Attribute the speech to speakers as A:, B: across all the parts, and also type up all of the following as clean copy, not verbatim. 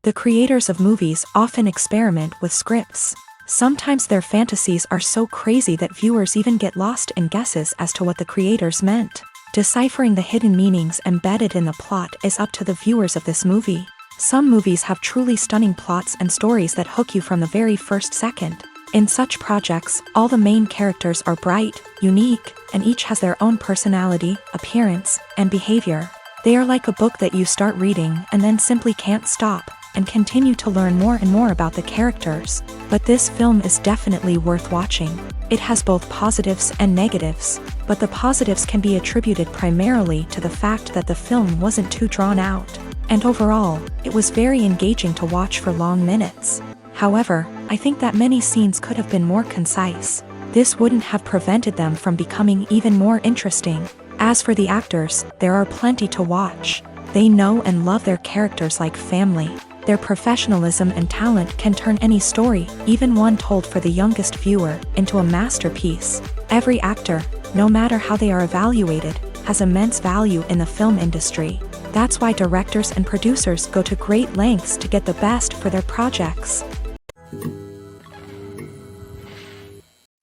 A: The creators of movies often experiment with scripts. Sometimes their fantasies are so crazy that viewers even get lost in guesses as to what the creators meant. Deciphering the hidden meanings embedded in the plot is up to the viewers of this movie. Some movies have truly stunning plots and stories that hook you from the very first second. In such projects, all the main characters are bright, unique, and each has their own personality, appearance, and behavior. They are like a book that you start reading and then simply can't stop, and continue to learn more and more about the characters. But this film is definitely worth watching. It has both positives and negatives, but the positives can be attributed primarily to the fact that the film wasn't too drawn out, and overall, it was very engaging to watch for long minutes. However, I think that many scenes could have been more concise. This wouldn't have prevented them from becoming even more interesting. As for the actors, there are plenty to watch. They know and love their characters like family. Their professionalism and talent can turn any story, even one told for the youngest viewer, into a masterpiece. Every actor, no matter how they are evaluated, has immense value in the film industry. That's why directors and producers go to great lengths to get the best for their projects.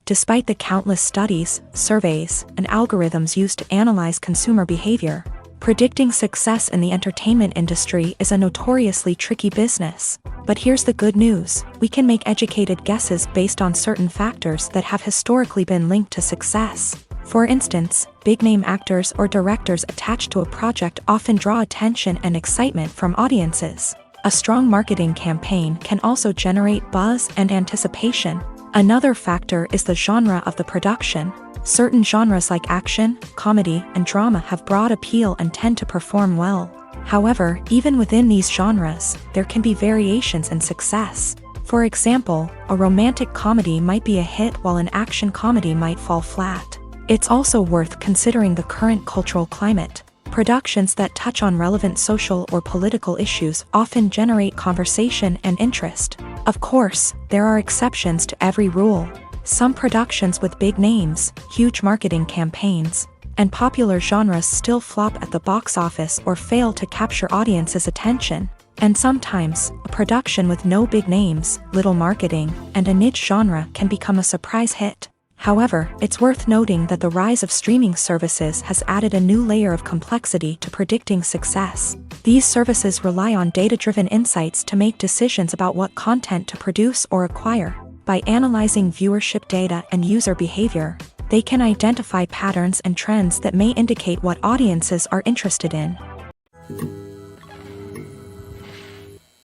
A: Despite the countless studies, surveys, and algorithms used to analyze consumer behavior, predicting success in the entertainment industry is a notoriously tricky business. But here's the good news: we can make educated guesses based on certain factors that have historically been linked to success. For instance, big-name actors or directors attached to a project often draw attention and excitement from audiences. A strong marketing campaign can also generate buzz and anticipation. Another factor is the genre of the production. Certain genres like action, comedy, and drama have broad appeal and tend to perform well. However, even within these genres, there can be variations in success. For example, a romantic comedy might be a hit while an action comedy might fall flat. It's also worth considering the current cultural climate. Productions that touch on relevant social or political issues often generate conversation and interest. Of course, there are exceptions to every rule. Some productions with big names, huge marketing campaigns, and popular genres still flop at the box office or fail to capture audiences' attention. And sometimes, a production with no big names, little marketing, and a niche genre can become a surprise hit. However, it's worth noting that the rise of streaming services has added a new layer of complexity to predicting success. These services rely on data-driven insights to make decisions about what content to produce or acquire. By analyzing viewership data and user behavior, they can identify patterns and trends that may indicate what audiences are interested in.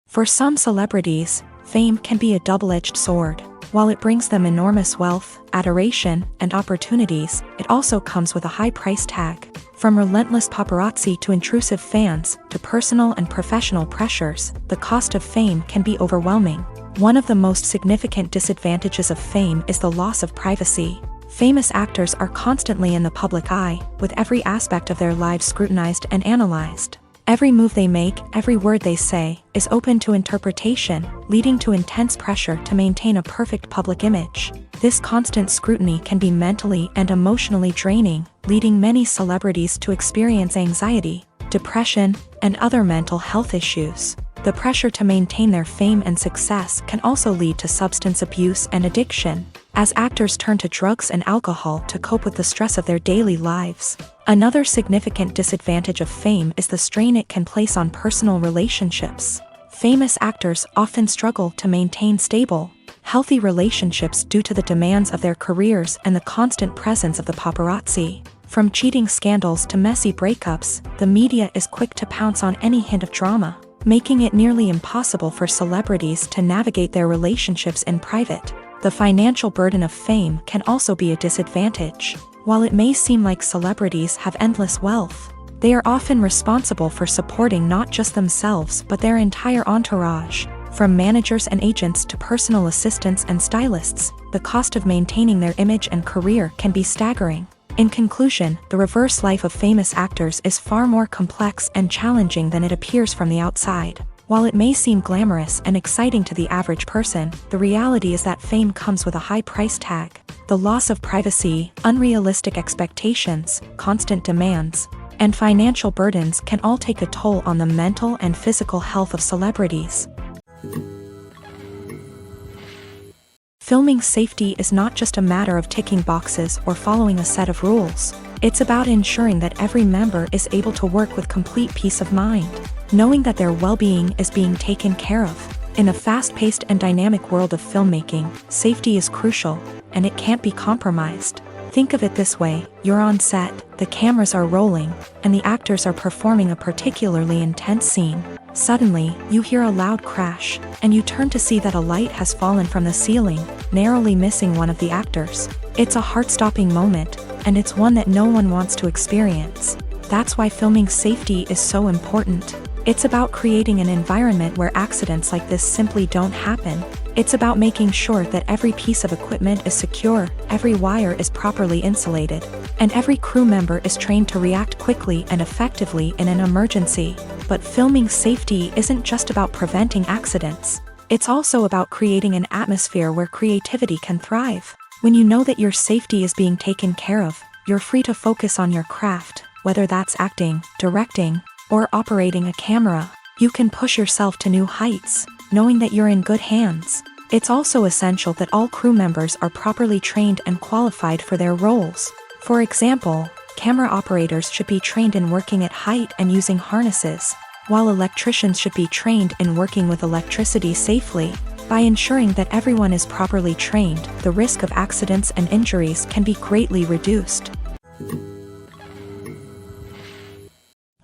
A: For some celebrities, fame can be a double-edged sword. While it brings them enormous wealth, adoration, and opportunities, it also comes with a high price tag. From relentless paparazzi to intrusive fans, to personal and professional pressures, the cost of fame can be overwhelming. One of the most significant disadvantages of fame is the loss of privacy. Famous actors are constantly in the public eye, with every aspect of their lives scrutinized and analyzed. Every move they make, every word they say, is open to interpretation, leading to intense pressure to maintain a perfect public image. This constant scrutiny can be mentally and emotionally draining, leading many celebrities to experience anxiety, depression, and other mental health issues. The pressure to maintain their fame and success can also lead to substance abuse and addiction, as actors turn to drugs and alcohol to cope with the stress of their daily lives. Another significant disadvantage of fame is the strain it can place on personal relationships. Famous actors often struggle to maintain stable, healthy relationships due to the demands of their careers and the constant presence of the paparazzi. From cheating scandals to messy breakups, the media is quick to pounce on any hint of drama, making it nearly impossible for celebrities to navigate their relationships in private. The financial burden of fame can also be a disadvantage. While it may seem like celebrities have endless wealth, they are often responsible for supporting not just themselves but their entire entourage. From managers and agents to personal assistants and stylists, the cost of maintaining their image and career can be staggering. In conclusion, the reverse life of famous actors is far more complex and challenging than it appears from the outside. While it may seem glamorous and exciting to the average person, the reality is that fame comes with a high price tag. The loss of privacy, unrealistic expectations, constant demands, and financial burdens can all take a toll on the mental and physical health of celebrities. Filming safety is not just a matter of ticking boxes or following a set of rules. It's about ensuring that every member is able to work with complete peace of mind, knowing that their well-being is being taken care of. In a fast-paced and dynamic world of filmmaking, safety is crucial, and it can't be compromised. Think of it this way: you're on set, the cameras are rolling, and the actors are performing a particularly intense scene. Suddenly, you hear a loud crash, and you turn to see that a light has fallen from the ceiling, narrowly missing one of the actors. It's a heart-stopping moment, and it's one that no one wants to experience. That's why filming safety is so important. It's about creating an environment where accidents like this simply don't happen. It's about making sure that every piece of equipment is secure, every wire is properly insulated, and every crew member is trained to react quickly and effectively in an emergency. But filming safety isn't just about preventing accidents. It's also about creating an atmosphere where creativity can thrive. When you know that your safety is being taken care of, you're free to focus on your craft, whether that's acting, directing, or operating a camera. You can push yourself to new heights, knowing that you're in good hands. It's also essential that all crew members are properly trained and qualified for their roles. For example, camera operators should be trained in working at height and using harnesses, while electricians should be trained in working with electricity safely. By ensuring that everyone is properly trained, the risk of accidents and injuries can be greatly reduced.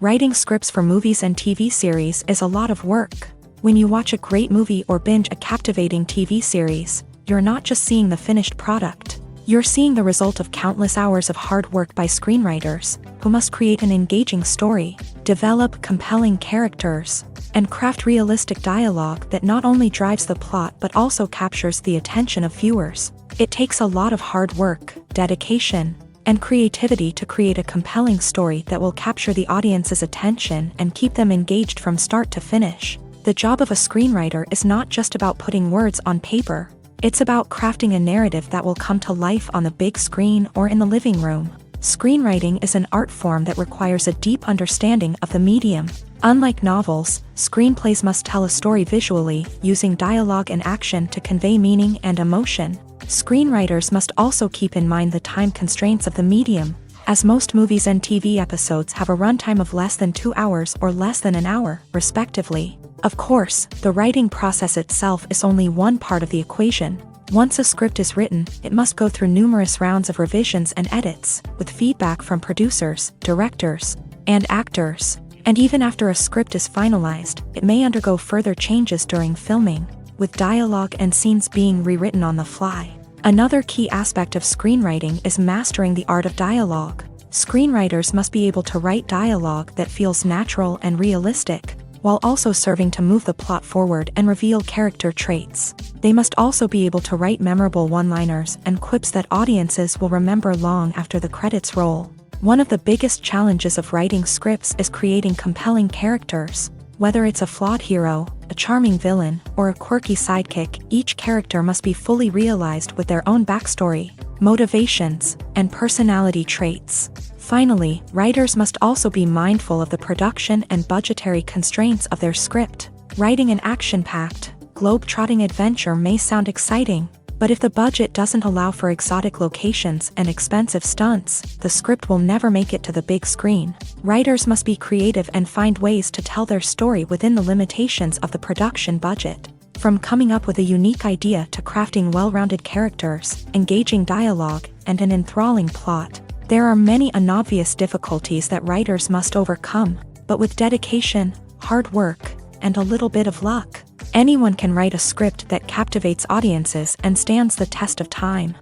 A: Writing scripts for movies and TV series is a lot of work. When you watch a great movie or binge a captivating TV series, you're not just seeing the finished product. You're seeing the result of countless hours of hard work by screenwriters, who must create an engaging story, develop compelling characters, and craft realistic dialogue that not only drives the plot but also captures the attention of viewers. It takes a lot of hard work, dedication, and creativity to create a compelling story that will capture the audience's attention and keep them engaged from start to finish. The job of a screenwriter is not just about putting words on paper. It's about crafting a narrative that will come to life on the big screen or in the living room. Screenwriting is an art form that requires a deep understanding of the medium. Unlike novels, screenplays must tell a story visually, using dialogue and action to convey meaning and emotion. Screenwriters must also keep in mind the time constraints of the medium, as most movies and TV episodes have a runtime of less than 2 hours or less than an hour, respectively. Of course, the writing process itself is only one part of the equation. Once a script is written, it must go through numerous rounds of revisions and edits, with feedback from producers, directors, and actors. And even after a script is finalized, it may undergo further changes during filming, with dialogue and scenes being rewritten on the fly. Another key aspect of screenwriting is mastering the art of dialogue. Screenwriters must be able to write dialogue that feels natural and realistic, while also serving to move the plot forward and reveal character traits. They must also be able to write memorable one-liners and quips that audiences will remember long after the credits roll. One of the biggest challenges of writing scripts is creating compelling characters. Whether it's a flawed hero, a charming villain, or a quirky sidekick, each character must be fully realized with their own backstory, motivations, and personality traits. Finally, writers must also be mindful of the production and budgetary constraints of their script. Writing an action-packed, globe-trotting adventure may sound exciting, but if the budget doesn't allow for exotic locations and expensive stunts, the script will never make it to the big screen. Writers must be creative and find ways to tell their story within the limitations of the production budget. From coming up with a unique idea to crafting well-rounded characters, engaging dialogue, and an enthralling plot, there are many unobvious difficulties that writers must overcome, but with dedication, hard work, and a little bit of luck, anyone can write a script that captivates audiences and stands the test of time.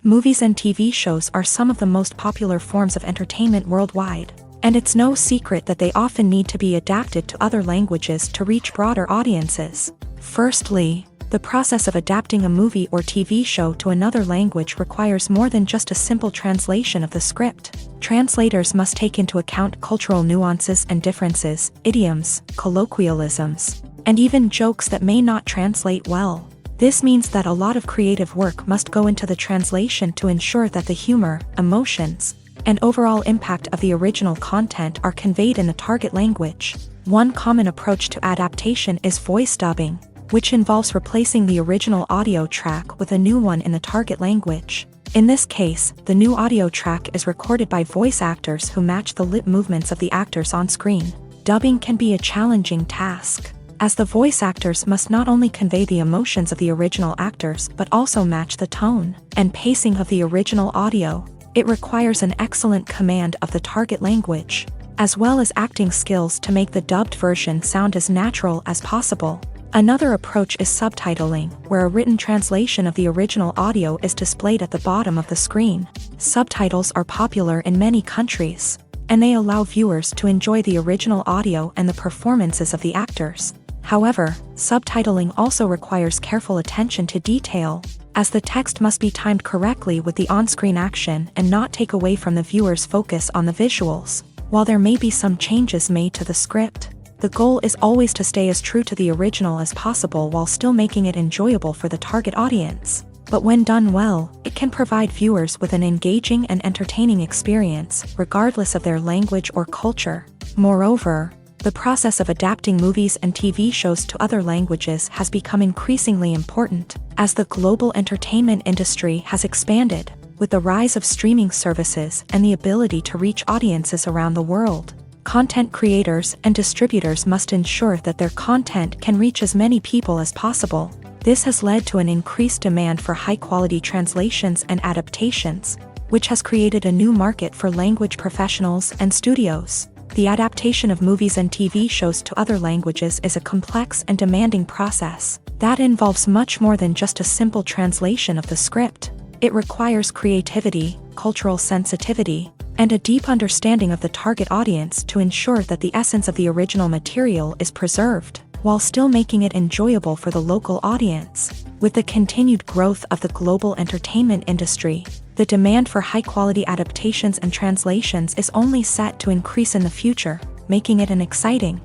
A: Movies and TV shows are some of the most popular forms of entertainment worldwide, and it's no secret that they often need to be adapted to other languages to reach broader audiences. Firstly, the process of adapting a movie or TV show to another language requires more than just a simple translation of the script. Translators must take into account cultural nuances and differences, idioms, colloquialisms, and even jokes that may not translate well. This means that a lot of creative work must go into the translation to ensure that the humor, emotions, and overall impact of the original content are conveyed in the target language. One common approach to adaptation is voice dubbing, which involves replacing the original audio track with a new one in the target language. In this case, the new audio track is recorded by voice actors who match the lip movements of the actors on screen. Dubbing can be a challenging task, as the voice actors must not only convey the emotions of the original actors but also match the tone and pacing of the original audio. It requires an excellent command of the target language, as well as acting skills to make the dubbed version sound as natural as possible. Another approach is subtitling, where a written translation of the original audio is displayed at the bottom of the screen. Subtitles are popular in many countries, and they allow viewers to enjoy the original audio and the performances of the actors. However, subtitling also requires careful attention to detail, as the text must be timed correctly with the on-screen action and not take away from the viewer's focus on the visuals. While there may be some changes made to the script, the goal is always to stay as true to the original as possible while still making it enjoyable for the target audience. But when done well, it can provide viewers with an engaging and entertaining experience, regardless of their language or culture. Moreover, the process of adapting movies and TV shows to other languages has become increasingly important, as the global entertainment industry has expanded, with the rise of streaming services and the ability to reach audiences around the world. Content creators and distributors must ensure that their content can reach as many people as possible. This has led to an increased demand for high-quality translations and adaptations, which has created a new market for language professionals and studios. The adaptation of movies and TV shows to other languages is a complex and demanding process that involves much more than just a simple translation of the script. It requires creativity, cultural sensitivity, and a deep understanding of the target audience to ensure that the essence of the original material is preserved, while still making it enjoyable for the local audience. With the continued growth of the global entertainment industry, the demand for high-quality adaptations and translations is only set to increase in the future, making it an exciting.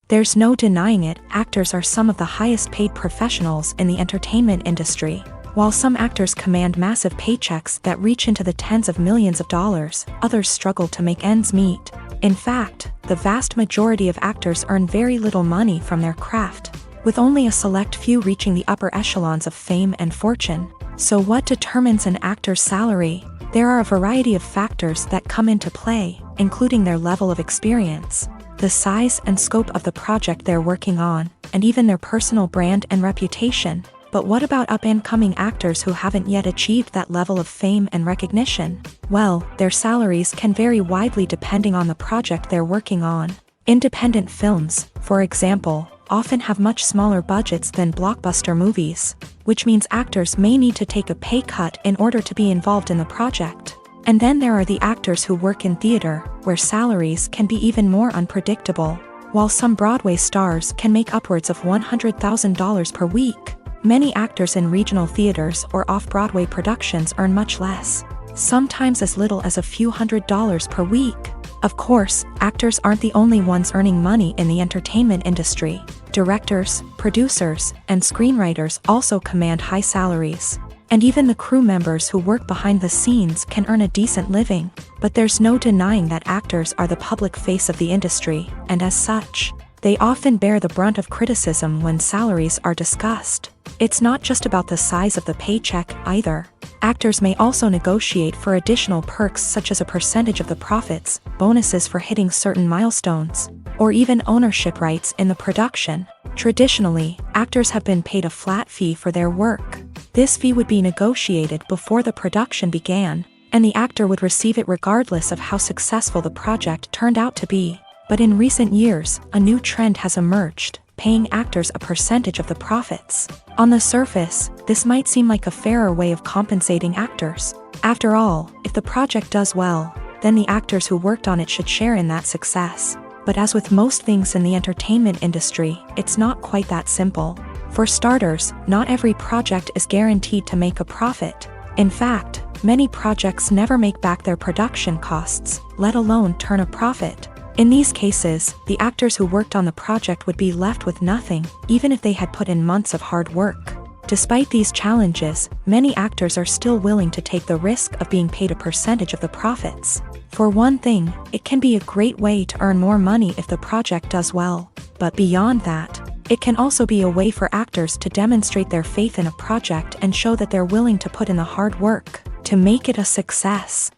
A: There's no denying it, actors are some of the highest-paid professionals in the entertainment industry. While some actors command massive paychecks that reach into the tens of millions of dollars, others struggle to make ends meet. In fact, the vast majority of actors earn very little money from their craft, with only a select few reaching the upper echelons of fame and fortune. So what determines an actor's salary? There are a variety of factors that come into play, including their level of experience, the size and scope of the project they're working on, and even their personal brand and reputation. But what about up-and-coming actors who haven't yet achieved that level of fame and recognition? Well, their salaries can vary widely depending on the project they're working on. Independent films, for example, often have much smaller budgets than blockbuster movies, which means actors may need to take a pay cut in order to be involved in the project. And then there are the actors who work in theater, where salaries can be even more unpredictable. While some Broadway stars can make upwards of $100,000 per week, many actors in regional theaters or off-Broadway productions earn much less, sometimes as little as a few $100s per week. Of course, actors aren't the only ones earning money in the entertainment industry. Directors, producers, and screenwriters also command high salaries. And even the crew members who work behind the scenes can earn a decent living. But there's no denying that actors are the public face of the industry, and as such, they often bear the brunt of criticism when salaries are discussed. It's not just about the size of the paycheck, either. Actors may also negotiate for additional perks such as a percentage of the profits, bonuses for hitting certain milestones, or even ownership rights in the production. Traditionally, actors have been paid a flat fee for their work. This fee would be negotiated before the production began, and the actor would receive it regardless of how successful the project turned out to be. But in recent years, a new trend has emerged, paying actors a percentage of the profits. On the surface, this might seem like a fairer way of compensating actors. After all, if the project does well, then the actors who worked on it should share in that success. But as with most things in the entertainment industry, it's not quite that simple. For starters, not every project is guaranteed to make a profit. In fact, many projects never make back their production costs, let alone turn a profit. In these cases, the actors who worked on the project would be left with nothing, even if they had put in months of hard work. Despite these challenges, many actors are still willing to take the risk of being paid a percentage of the profits. For one thing, it can be a great way to earn more money if the project does well. But beyond that, it can also be a way for actors to demonstrate their faith in a project and show that they're willing to put in the hard work to make it a success.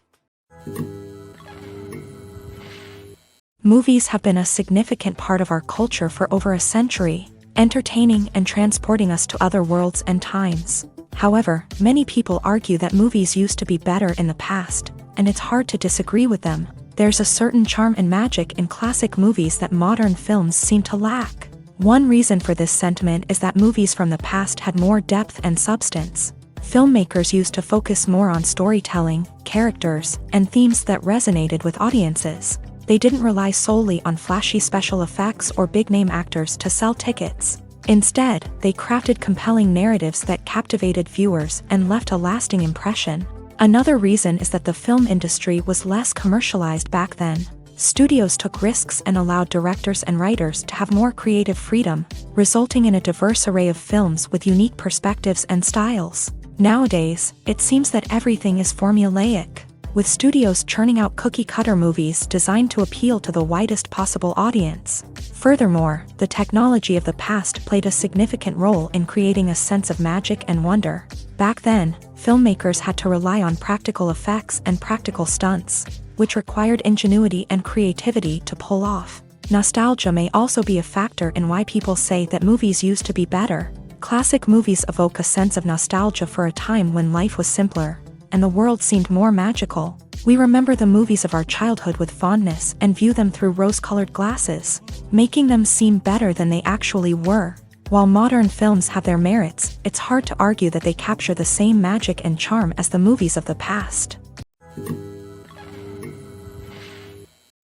A: Movies have been a significant part of our culture for over a century, entertaining and transporting us to other worlds and times. However, many people argue that movies used to be better in the past, and it's hard to disagree with them. There's a certain charm and magic in classic movies that modern films seem to lack. One reason for this sentiment is that movies from the past had more depth and substance. Filmmakers used to focus more on storytelling, characters, and themes that resonated with audiences. They didn't rely solely on flashy special effects or big-name actors to sell tickets. Instead, they crafted compelling narratives that captivated viewers and left a lasting impression. Another reason is that the film industry was less commercialized back then. Studios took risks and allowed directors and writers to have more creative freedom, resulting in a diverse array of films with unique perspectives and styles. Nowadays, it seems that everything is formulaic, with studios churning out cookie-cutter movies designed to appeal to the widest possible audience. Furthermore, the technology of the past played a significant role in creating a sense of magic and wonder. Back then, filmmakers had to rely on practical effects and practical stunts, which required ingenuity and creativity to pull off. Nostalgia may also be a factor in why people say that movies used to be better. Classic movies evoke a sense of nostalgia for a time when life was simpler, and the world seemed more magical. We remember the movies of our childhood with fondness and view them through rose-colored glasses, making them seem better than they actually were. While modern films have their merits, it's hard to argue that they capture the same magic and charm as the movies of the past.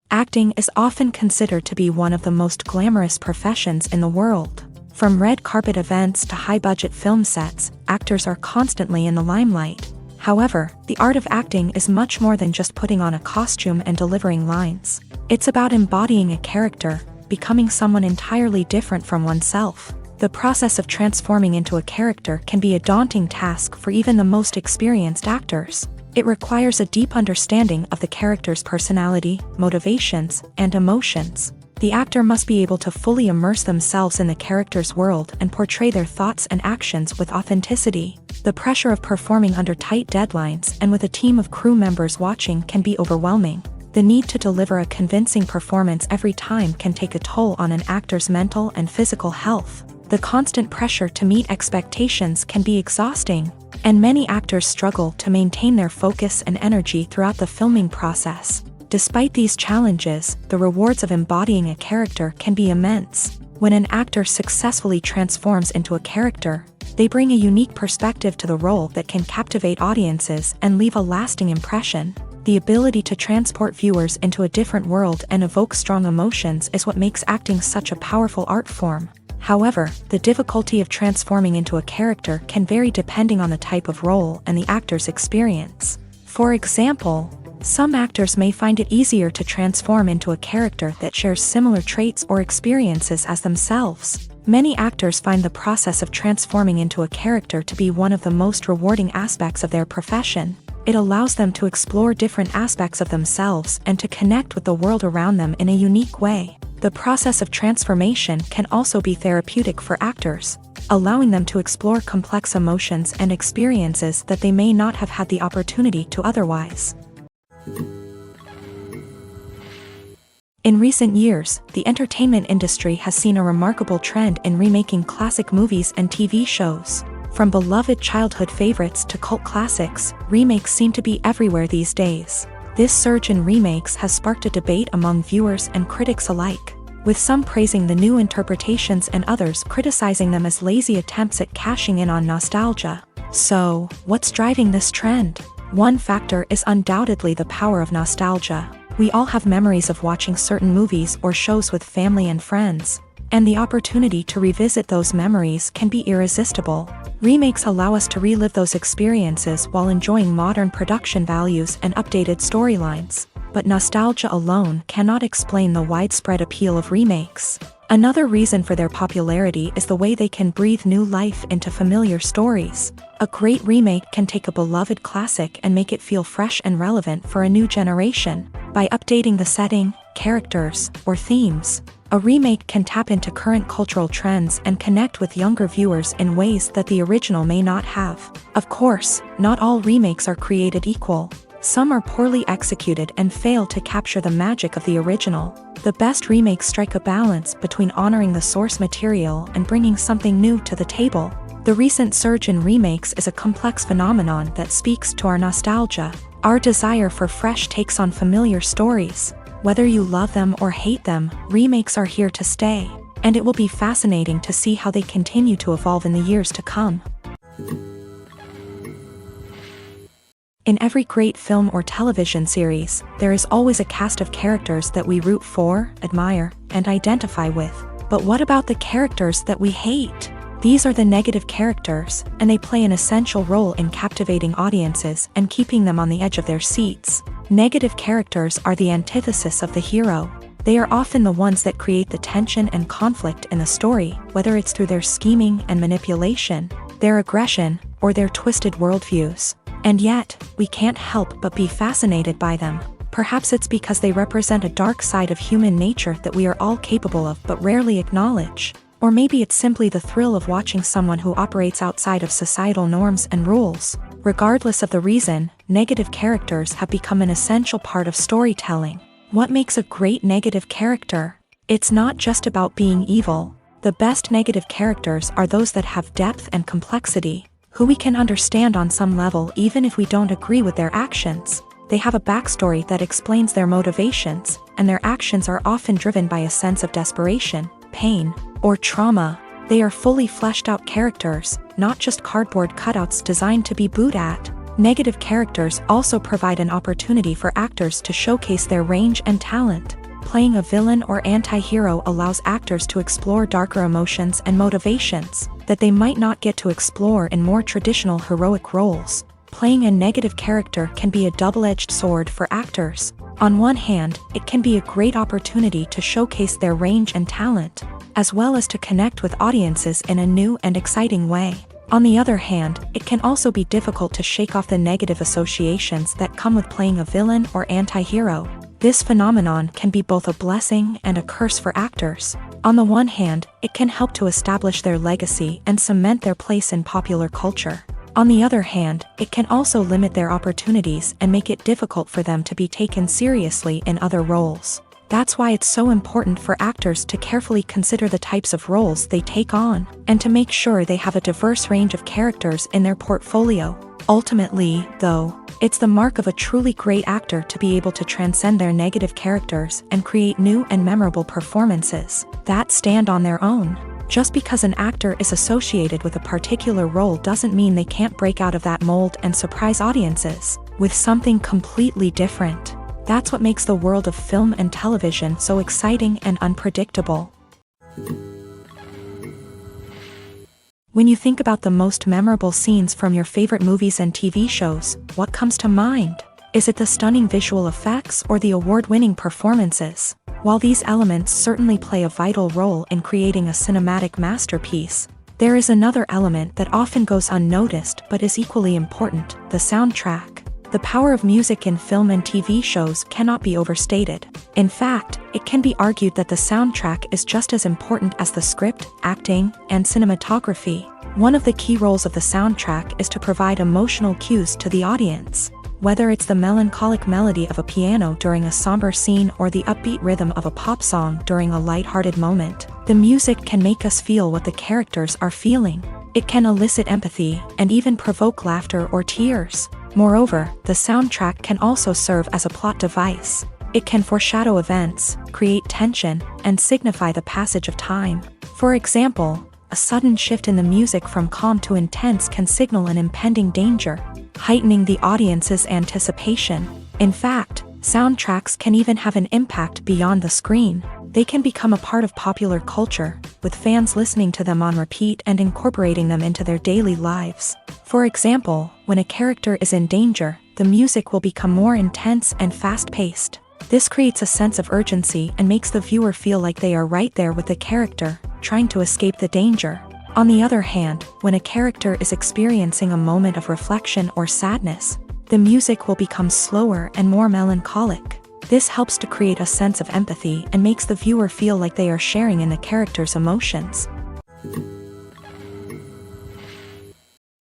A: Acting is often considered to be one of the most glamorous professions in the world. From red carpet events to high-budget film sets, actors are constantly in the limelight. However, the art of acting is much more than just putting on a costume and delivering lines. It's about embodying a character, becoming someone entirely different from oneself. The process of transforming into a character can be a daunting task for even the most experienced actors. It requires a deep understanding of the character's personality, motivations, and emotions. The actor must be able to fully immerse themselves in the character's world and portray their thoughts and actions with authenticity. The pressure of performing under tight deadlines and with a team of crew members watching can be overwhelming. The need to deliver a convincing performance every time can take a toll on an actor's mental and physical health. The constant pressure to meet expectations can be exhausting, and many actors struggle to maintain their focus and energy throughout the filming process. Despite these challenges, the rewards of embodying a character can be immense. When an actor successfully transforms into a character, they bring a unique perspective to the role that can captivate audiences and leave a lasting impression. The ability to transport viewers into a different world and evoke strong emotions is what makes acting such a powerful art form. However, the difficulty of transforming into a character can vary depending on the type of role and the actor's experience. For example, some actors may find it easier to transform into a character that shares similar traits or experiences as themselves. Many actors find the process of transforming into a character to be one of the most rewarding aspects of their profession. It allows them to explore different aspects of themselves and to connect with the world around them in a unique way. The process of transformation can also be therapeutic for actors, allowing them to explore complex emotions and experiences that they may not have had the opportunity to otherwise. In recent years, the entertainment industry has seen a remarkable trend in remaking classic movies and TV shows. From beloved childhood favorites to cult classics, remakes seem to be everywhere these days. This surge in remakes has sparked a debate among viewers and critics alike, with some praising the new interpretations and others criticizing them as lazy attempts at cashing in on nostalgia. So, what's driving this trend? One factor is undoubtedly the power of nostalgia. We all have memories of watching certain movies or shows with family and friends, and the opportunity to revisit those memories can be irresistible. Remakes allow us to relive those experiences while enjoying modern production values and updated storylines. But nostalgia alone cannot explain the widespread appeal of remakes. Another reason for their popularity is the way they can breathe new life into familiar stories. A great remake can take a beloved classic and make it feel fresh and relevant for a new generation. By updating the setting, characters, or themes, a remake can tap into current cultural trends and connect with younger viewers in ways that the original may not have. Of course, not all remakes are created equal. Some are poorly executed and fail to capture the magic of the original. The best remakes strike a balance between honoring the source material and bringing something new to the table. The recent surge in remakes is a complex phenomenon that speaks to our nostalgia, our desire for fresh takes on familiar stories. Whether you love them or hate them, remakes are here to stay, and it will be fascinating to see how they continue to evolve in the years to come. In every great film or television series, there is always a cast of characters that we root for, admire, and identify with. But what about the characters that we hate? These are the negative characters, and they play an essential role in captivating audiences and keeping them on the edge of their seats. Negative characters are the antithesis of the hero. They are often the ones that create the tension and conflict in the story, whether it's through their scheming and manipulation, their aggression, or their twisted worldviews. And yet, we can't help but be fascinated by them. Perhaps it's because they represent a dark side of human nature that we are all capable of but rarely acknowledge. Or maybe it's simply the thrill of watching someone who operates outside of societal norms and rules. Regardless of the reason, negative characters have become an essential part of storytelling. What makes a great negative character? It's not just about being evil. The best negative characters are those that have depth and complexity, who we can understand on some level even if we don't agree with their actions. They have a backstory that explains their motivations, and their actions are often driven by a sense of desperation, pain, or trauma. They are fully fleshed out characters, not just cardboard cutouts designed to be booed at. Negative characters also provide an opportunity for actors to showcase their range and talent. Playing a villain or anti-hero allows actors to explore darker emotions and motivations that they might not get to explore in more traditional heroic roles. Playing a negative character can be a double-edged sword for actors. On one hand, it can be a great opportunity to showcase their range and talent, as well as to connect with audiences in a new and exciting way. On the other hand, it can also be difficult to shake off the negative associations that come with playing a villain or anti-hero. This phenomenon can be both a blessing and a curse for actors. On the one hand, it can help to establish their legacy and cement their place in popular culture. On the other hand, it can also limit their opportunities and make it difficult for them to be taken seriously in other roles. That's why it's so important for actors to carefully consider the types of roles they take on, and to make sure they have a diverse range of characters in their portfolio. Ultimately, though, it's the mark of a truly great actor to be able to transcend their negative characters and create new and memorable performances that stand on their own. Just because an actor is associated with a particular role doesn't mean they can't break out of that mold and surprise audiences with something completely different. That's what makes the world of film and television so exciting and unpredictable. When you think about the most memorable scenes from your favorite movies and TV shows, what comes to mind? Is it the stunning visual effects or the award-winning performances? While these elements certainly play a vital role in creating a cinematic masterpiece, there is another element that often goes unnoticed but is equally important: the soundtrack. The power of music in film and TV shows cannot be overstated. In fact, it can be argued that the soundtrack is just as important as the script, acting, and cinematography. One of the key roles of the soundtrack is to provide emotional cues to the audience. Whether it's the melancholic melody of a piano during a somber scene or the upbeat rhythm of a pop song during a lighthearted moment, the music can make us feel what the characters are feeling. It can elicit empathy and even provoke laughter or tears. Moreover, the soundtrack can also serve as a plot device. It can foreshadow events, create tension, and signify the passage of time. For example, a sudden shift in the music from calm to intense can signal an impending danger, heightening the audience's anticipation. In fact, soundtracks can even have an impact beyond the screen. They can become a part of popular culture, with fans listening to them on repeat and incorporating them into their daily lives. For example, when a character is in danger, the music will become more intense and fast-paced. This creates a sense of urgency and makes the viewer feel like they are right there with the character, trying to escape the danger. On the other hand, when a character is experiencing a moment of reflection or sadness, the music will become slower and more melancholic. This helps to create a sense of empathy and makes the viewer feel like they are sharing in the character's emotions.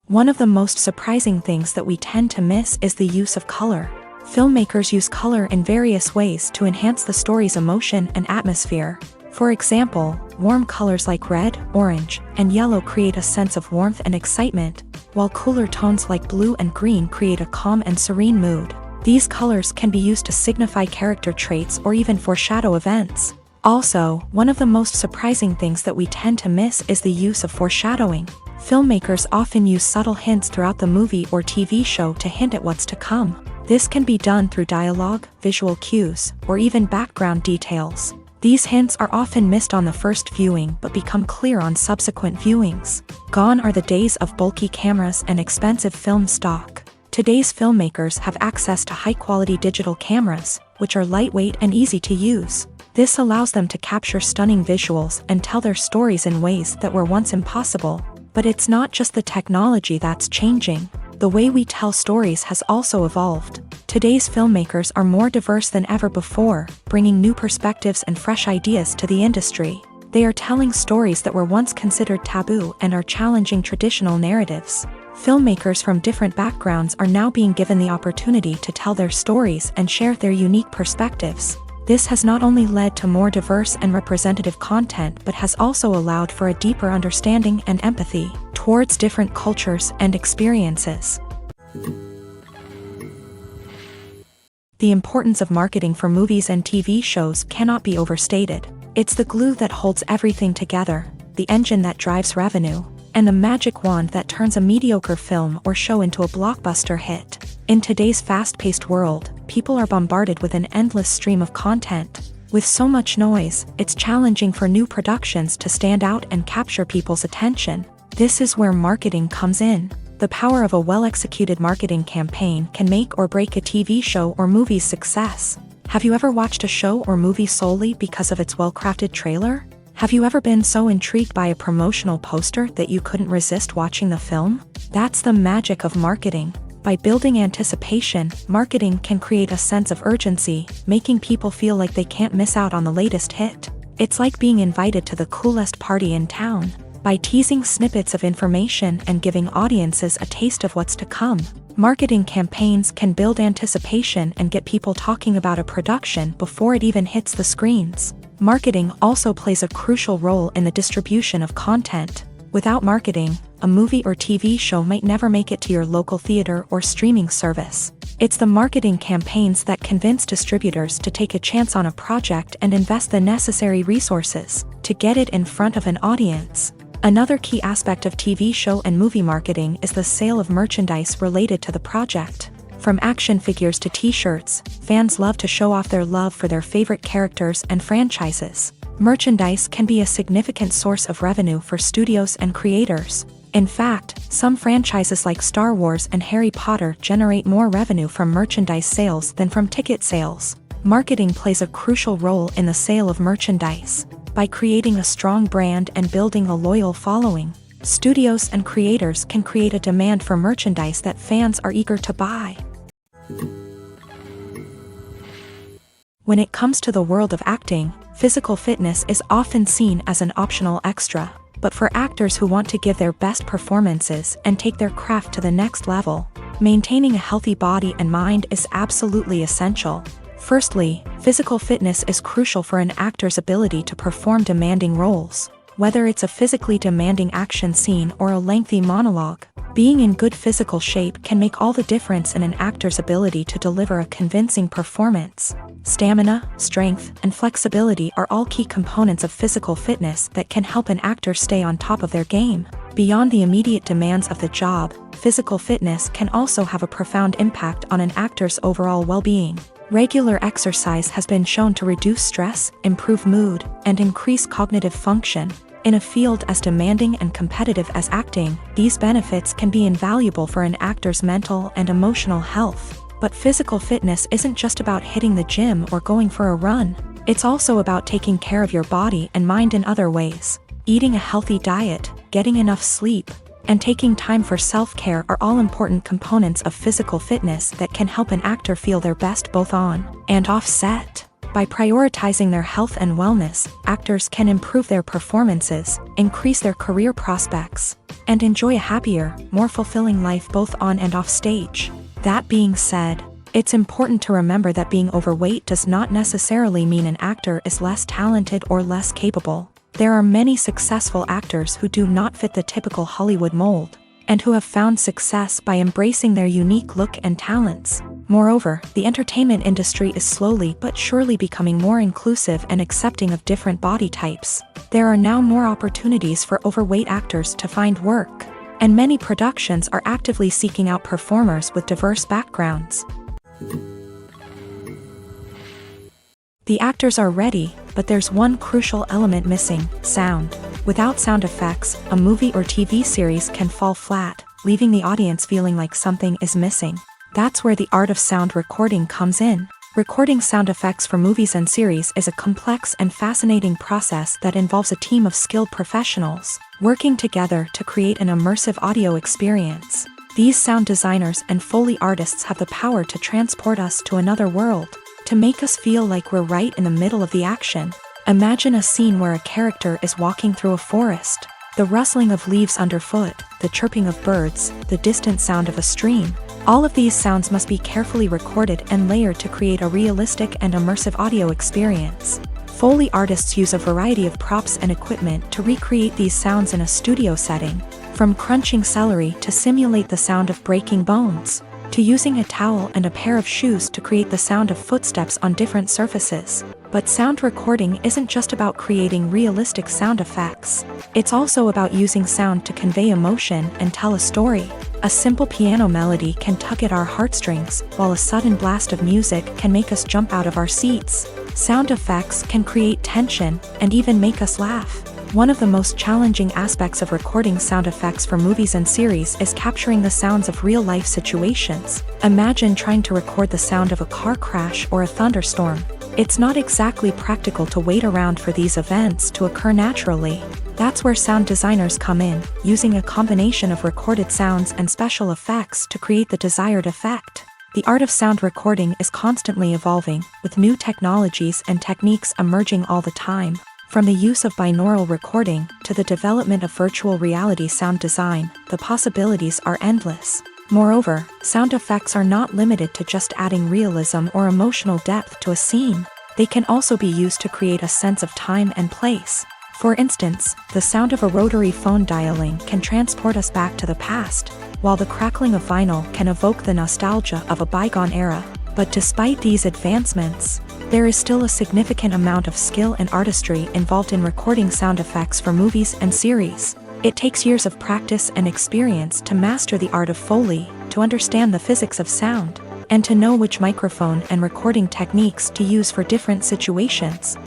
A: One of the most surprising things that we tend to miss is the use of color. Filmmakers use color in various ways to enhance the story's emotion and atmosphere. For example, warm colors like red, orange, and yellow create a sense of warmth and excitement, while cooler tones like blue and green create a calm and serene mood. These colors can be used to signify character traits or even foreshadow events. Also, one of the most surprising things that we tend to miss is the use of foreshadowing. Filmmakers often use subtle hints throughout the movie or TV show to hint at what's to come. This can be done through dialogue, visual cues, or even background details. These hints are often missed on the first viewing but become clear on subsequent viewings. Gone are the days of bulky cameras and expensive film stock. Today's filmmakers have access to high-quality digital cameras, which are lightweight and easy to use. This allows them to capture stunning visuals and tell their stories in ways that were once impossible. But it's not just the technology that's changing. The way we tell stories has also evolved. Today's filmmakers are more diverse than ever before, bringing new perspectives and fresh ideas to the industry. They are telling stories that were once considered taboo and are challenging traditional narratives. Filmmakers from different backgrounds are now being given the opportunity to tell their stories and share their unique perspectives. This has not only led to more diverse and representative content but has also allowed for a deeper understanding and empathy towards different cultures and experiences. The importance of marketing for movies and TV shows cannot be overstated. It's the glue that holds everything together, the engine that drives revenue, and the magic wand that turns a mediocre film or show into a blockbuster hit. In today's fast-paced world, people are bombarded with an endless stream of content. With so much noise, it's challenging for new productions to stand out and capture people's attention. This is where marketing comes in. The power of a well-executed marketing campaign can make or break a TV show or movie's success. Have you ever watched a show or movie solely because of its well-crafted trailer? Have you ever been so intrigued by a promotional poster that you couldn't resist watching the film? That's the magic of marketing. By building anticipation, marketing can create a sense of urgency, making people feel like they can't miss out on the latest hit. It's like being invited to the coolest party in town. By teasing snippets of information and giving audiences a taste of what's to come, marketing campaigns can build anticipation and get people talking about a production before it even hits the screens. Marketing also plays a crucial role in the distribution of content. Without marketing, a movie or TV show might never make it to your local theater or streaming service. It's the marketing campaigns that convince distributors to take a chance on a project and invest the necessary resources to get it in front of an audience. Another key aspect of TV show and movie marketing is the sale of merchandise related to the project. From action figures to t-shirts, fans love to show off their love for their favorite characters and franchises. Merchandise can be a significant source of revenue for studios and creators. In fact, some franchises like Star Wars and Harry Potter generate more revenue from merchandise sales than from ticket sales. Marketing plays a crucial role in the sale of merchandise. By creating a strong brand and building a loyal following, studios and creators can create a demand for merchandise that fans are eager to buy. When it comes to the world of acting, physical fitness is often seen as an optional extra. But for actors who want to give their best performances and take their craft to the next level, maintaining a healthy body and mind is absolutely essential. Firstly, physical fitness is crucial for an actor's ability to perform demanding roles. Whether it's a physically demanding action scene or a lengthy monologue, being in good physical shape can make all the difference in an actor's ability to deliver a convincing performance. Stamina, strength, and flexibility are all key components of physical fitness that can help an actor stay on top of their game. Beyond the immediate demands of the job, physical fitness can also have a profound impact on an actor's overall well-being. Regular exercise has been shown to reduce stress, improve mood, and increase cognitive function. In a field as demanding and competitive as acting, these benefits can be invaluable for an actor's mental and emotional health. But physical fitness isn't just about hitting the gym or going for a run. It's also about taking care of your body and mind in other ways. Eating a healthy diet, getting enough sleep, and taking time for self-care are all important components of physical fitness that can help an actor feel their best both on and off set. By prioritizing their health and wellness, actors can improve their performances, increase their career prospects, and enjoy a happier, more fulfilling life both on and off stage. That being said, it's important to remember that being overweight does not necessarily mean an actor is less talented or less capable. There are many successful actors who do not fit the typical Hollywood mold, and who have found success by embracing their unique look and talents. Moreover, the entertainment industry is slowly but surely becoming more inclusive and accepting of different body types. There are now more opportunities for overweight actors to find work, and many productions are actively seeking out performers with diverse backgrounds. The actors are ready, but there's one crucial element missing: sound. Without sound effects, a movie or TV series can fall flat, leaving the audience feeling like something is missing. That's where the art of sound recording comes in. Recording sound effects for movies and series is a complex and fascinating process that involves a team of skilled professionals working together to create an immersive audio experience. These sound designers and Foley artists have the power to transport us to another world, to make us feel like we're right in the middle of the action. Imagine a scene where a character is walking through a forest. The rustling of leaves underfoot, the chirping of birds, the distant sound of a stream. All of these sounds must be carefully recorded and layered to create a realistic and immersive audio experience. Foley artists use a variety of props and equipment to recreate these sounds in a studio setting, from crunching celery to simulate the sound of breaking bones, to using a towel and a pair of shoes to create the sound of footsteps on different surfaces. But sound recording isn't just about creating realistic sound effects. It's also about using sound to convey emotion and tell a story. A simple piano melody can tug at our heartstrings, while a sudden blast of music can make us jump out of our seats. Sound effects can create tension and even make us laugh. One of the most challenging aspects of recording sound effects for movies and series is capturing the sounds of real-life situations. Imagine trying to record the sound of a car crash or a thunderstorm. It's not exactly practical to wait around for these events to occur naturally. That's where sound designers come in, using a combination of recorded sounds and special effects to create the desired effect. The art of sound recording is constantly evolving, with new technologies and techniques emerging all the time. From the use of binaural recording to the development of virtual reality sound design, the possibilities are endless. Moreover, sound effects are not limited to just adding realism or emotional depth to a scene. They can also be used to create a sense of time and place. For instance, the sound of a rotary phone dialing can transport us back to the past, while the crackling of vinyl can evoke the nostalgia of a bygone era. But despite these advancements, there is still a significant amount of skill and artistry involved in recording sound effects for movies and series. It takes years of practice and experience to master the art of Foley, to understand the physics of sound, and to know which microphone and recording techniques to use for different situations.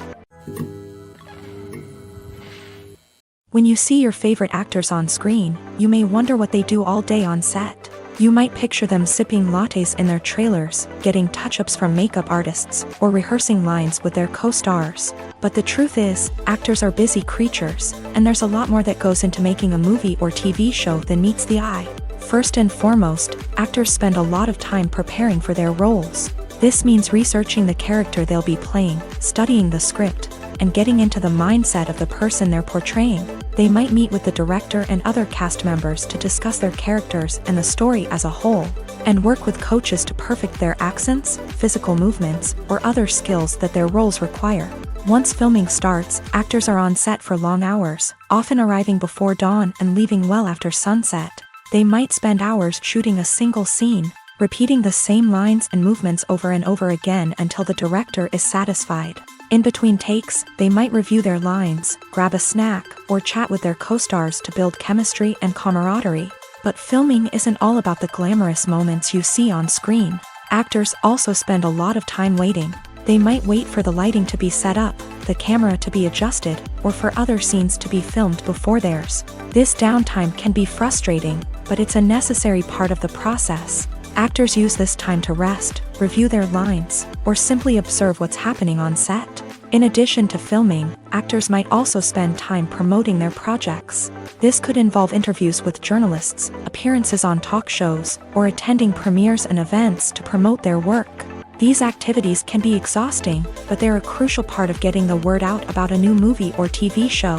A: When you see your favorite actors on screen, you may wonder what they do all day on set. You might picture them sipping lattes in their trailers, getting touch-ups from makeup artists, or rehearsing lines with their co-stars. But the truth is, actors are busy creatures, and there's a lot more that goes into making a movie or TV show than meets the eye. First and foremost, actors spend a lot of time preparing for their roles. This means researching the character they'll be playing, studying the script, and getting into the mindset of the person they're portraying. They might meet with the director and other cast members to discuss their characters and the story as a whole, and work with coaches to perfect their accents, physical movements, or other skills that their roles require. Once filming starts, actors are on set for long hours, often arriving before dawn and leaving well after sunset. They might spend hours shooting a single scene, repeating the same lines and movements over and over again until the director is satisfied. In between takes, they might review their lines, grab a snack, or chat with their co-stars to build chemistry and camaraderie. But filming isn't all about the glamorous moments you see on screen. Actors also spend a lot of time waiting. They might wait for the lighting to be set up, the camera to be adjusted, or for other scenes to be filmed before theirs. This downtime can be frustrating, but it's a necessary part of the process. Actors use this time to rest, review their lines, or simply observe what's happening on set. In addition to filming, actors might also spend time promoting their projects. This could involve interviews with journalists, appearances on talk shows, or attending premieres and events to promote their work. These activities can be exhausting, but they're a crucial part of getting the word out about a new movie or TV show.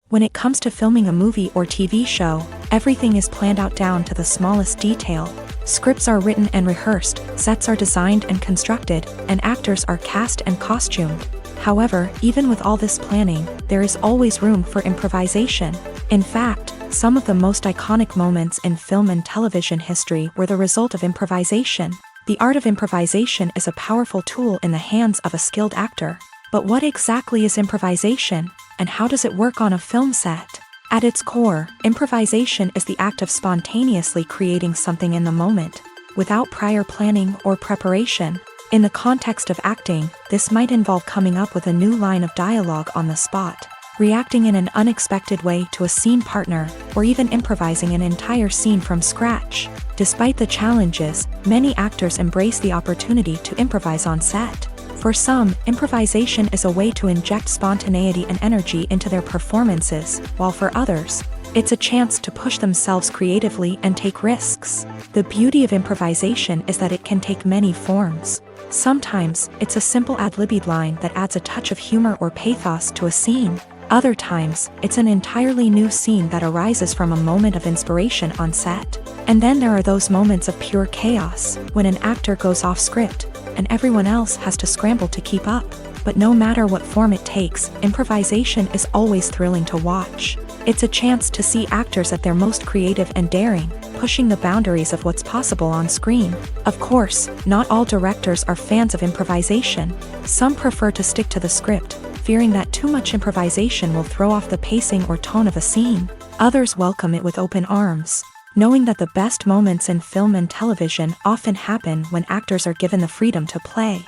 A: When it comes to filming a movie or TV show, everything is planned out down to the smallest detail. Scripts are written and rehearsed, sets are designed and constructed, and actors are cast and costumed. However, even with all this planning, there is always room for improvisation. In fact, some of the most iconic moments in film and television history were the result of improvisation. The art of improvisation is a powerful tool in the hands of a skilled actor. But what exactly is improvisation, and how does it work on a film set? At its core, improvisation is the act of spontaneously creating something in the moment, without prior planning or preparation. In the context of acting, this might involve coming up with a new line of dialogue on the spot, reacting in an unexpected way to a scene partner, or even improvising an entire scene from scratch. Despite the challenges, many actors embrace the opportunity to improvise on set. For some, improvisation is a way to inject spontaneity and energy into their performances, while for others, it's a chance to push themselves creatively and take risks. The beauty of improvisation is that it can take many forms. Sometimes, it's a simple ad-libbed line that adds a touch of humor or pathos to a scene. Other times, it's an entirely new scene that arises from a moment of inspiration on set. And then there are those moments of pure chaos, when an actor goes off script, and everyone else has to scramble to keep up. But no matter what form it takes, improvisation is always thrilling to watch. It's a chance to see actors at their most creative and daring, pushing the boundaries of what's possible on screen. Of course, not all directors are fans of improvisation. Some prefer to stick to the script, fearing that too much improvisation will throw off the pacing or tone of a scene. Others welcome it with open arms, knowing that the best moments in film and television often happen when actors are given the freedom to play.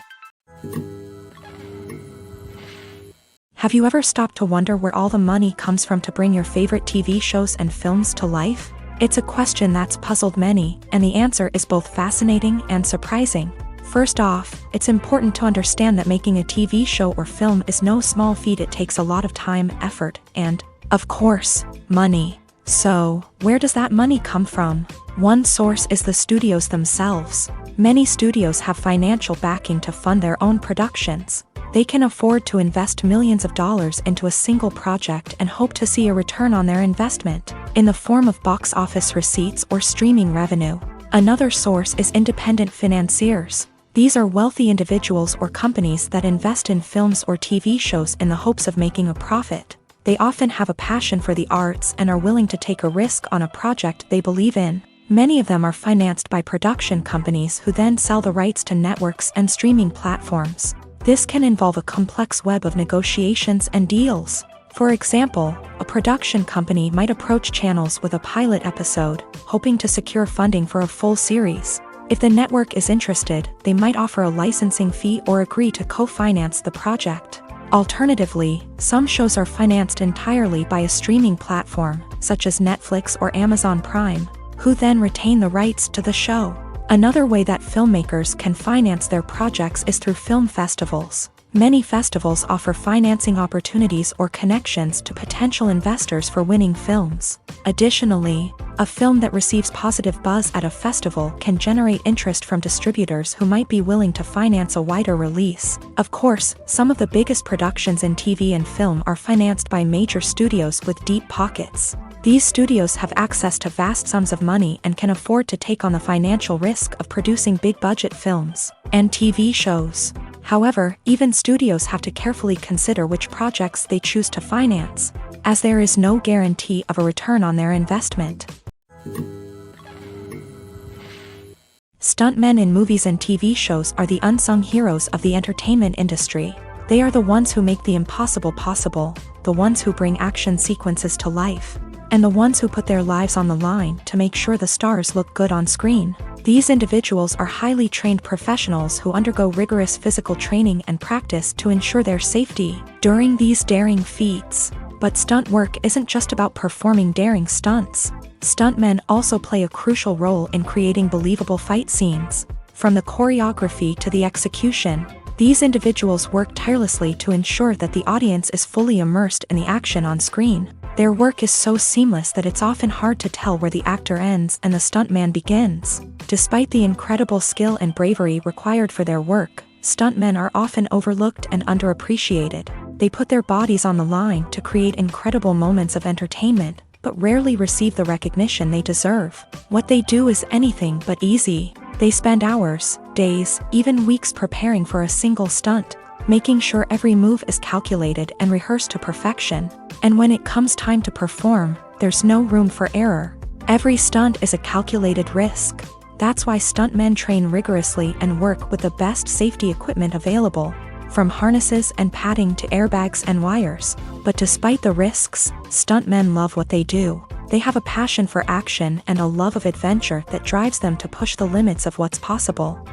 A: Have you ever stopped to wonder where all the money comes from to bring your favorite TV shows and films to life? It's a question that's puzzled many, and the answer is both fascinating and surprising. First off, it's important to understand that making a TV show or film is no small feat. It takes a lot of time, effort, and, of course, money. So, where does that money come from? One source is the studios themselves. Many studios have financial backing to fund their own productions. They can afford to invest millions of dollars into a single project and hope to see a return on their investment, in the form of box office receipts or streaming revenue. Another source is independent financiers. These are wealthy individuals or companies that invest in films or TV shows in the hopes of making a profit. They often have a passion for the arts and are willing to take a risk on a project they believe in. Many of them are financed by production companies who then sell the rights to networks and streaming platforms. This can involve a complex web of negotiations and deals. For example, a production company might approach channels with a pilot episode, hoping to secure funding for a full series. If the network is interested, they might offer a licensing fee or agree to co-finance the project. Alternatively, some shows are financed entirely by a streaming platform, such as Netflix or Amazon Prime, who then retain the rights to the show. Another way that filmmakers can finance their projects is through film festivals. Many festivals offer financing opportunities or connections to potential investors for winning films. Additionally, a film that receives positive buzz at a festival can generate interest from distributors who might be willing to finance a wider release. Of course, some of the biggest productions in TV and film are financed by major studios with deep pockets. These studios have access to vast sums of money and can afford to take on the financial risk of producing big-budget films and TV shows. However, even studios have to carefully consider which projects they choose to finance, as there is no guarantee of a return on their investment. Stuntmen in movies and TV shows are the unsung heroes of the entertainment industry. They are the ones who make the impossible possible, the ones who bring action sequences to life, and the ones who put their lives on the line to make sure the stars look good on screen. These individuals are highly trained professionals who undergo rigorous physical training and practice to ensure their safety. During these daring feats, But stunt work isn't just about performing daring stunts. Stuntmen also play a crucial role in creating believable fight scenes. From the choreography to the execution, these individuals work tirelessly to ensure that the audience is fully immersed in the action on screen. Their work is so seamless that it's often hard to tell where the actor ends and the stuntman begins. Despite the incredible skill and bravery required for their work, stuntmen are often overlooked and underappreciated. They put their bodies on the line to create incredible moments of entertainment, but rarely receive the recognition they deserve. What they do is anything but easy. They spend hours, days, even weeks preparing for a single stunt, making sure every move is calculated and rehearsed to perfection. And when it comes time to perform, there's no room for error. Every stunt is a calculated risk. That's why stuntmen train rigorously and work with the best safety equipment available, from harnesses and padding to airbags and wires. But despite the risks, stuntmen love what they do. They have a passion for action and a love of adventure that drives them to push the limits of what's possible.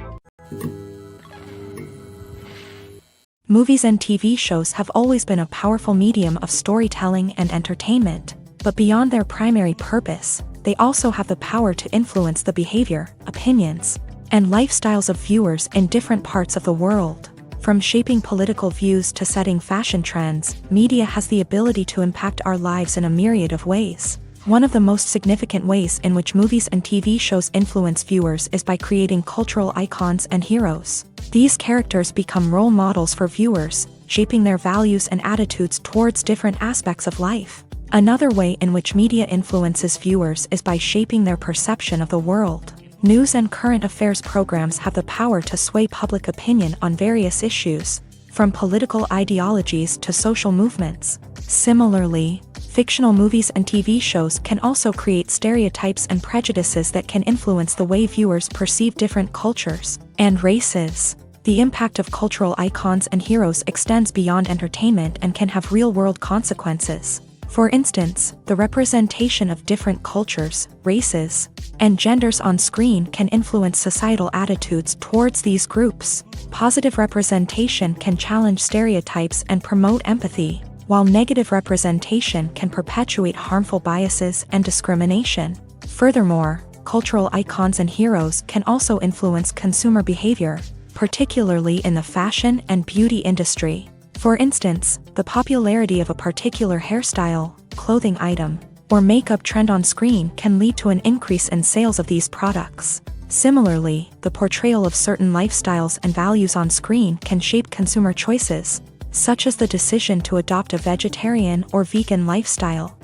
A: Movies and TV shows have always been a powerful medium of storytelling and entertainment. But beyond their primary purpose, they also have the power to influence the behavior, opinions, and lifestyles of viewers in different parts of the world. From shaping political views to setting fashion trends, media has the ability to impact our lives in a myriad of ways. One of the most significant ways in which movies and TV shows influence viewers is by creating cultural icons and heroes. These characters become role models for viewers, shaping their values and attitudes towards different aspects of life. Another way in which media influences viewers is by shaping their perception of the world. News and current affairs programs have the power to sway public opinion on various issues, from political ideologies to social movements. Similarly, fictional movies and TV shows can also create stereotypes and prejudices that can influence the way viewers perceive different cultures and races. The impact of cultural icons and heroes extends beyond entertainment and can have real-world consequences. For instance, the representation of different cultures, races, and genders on screen can influence societal attitudes towards these groups. Positive representation can challenge stereotypes and promote empathy, while negative representation can perpetuate harmful biases and discrimination. Furthermore, cultural icons and heroes can also influence consumer behavior, particularly in the fashion and beauty industry. For instance, the popularity of a particular hairstyle, clothing item, or makeup trend on screen can lead to an increase in sales of these products. Similarly, the portrayal of certain lifestyles and values on screen can shape consumer choices, such as the decision to adopt a vegetarian or vegan lifestyle.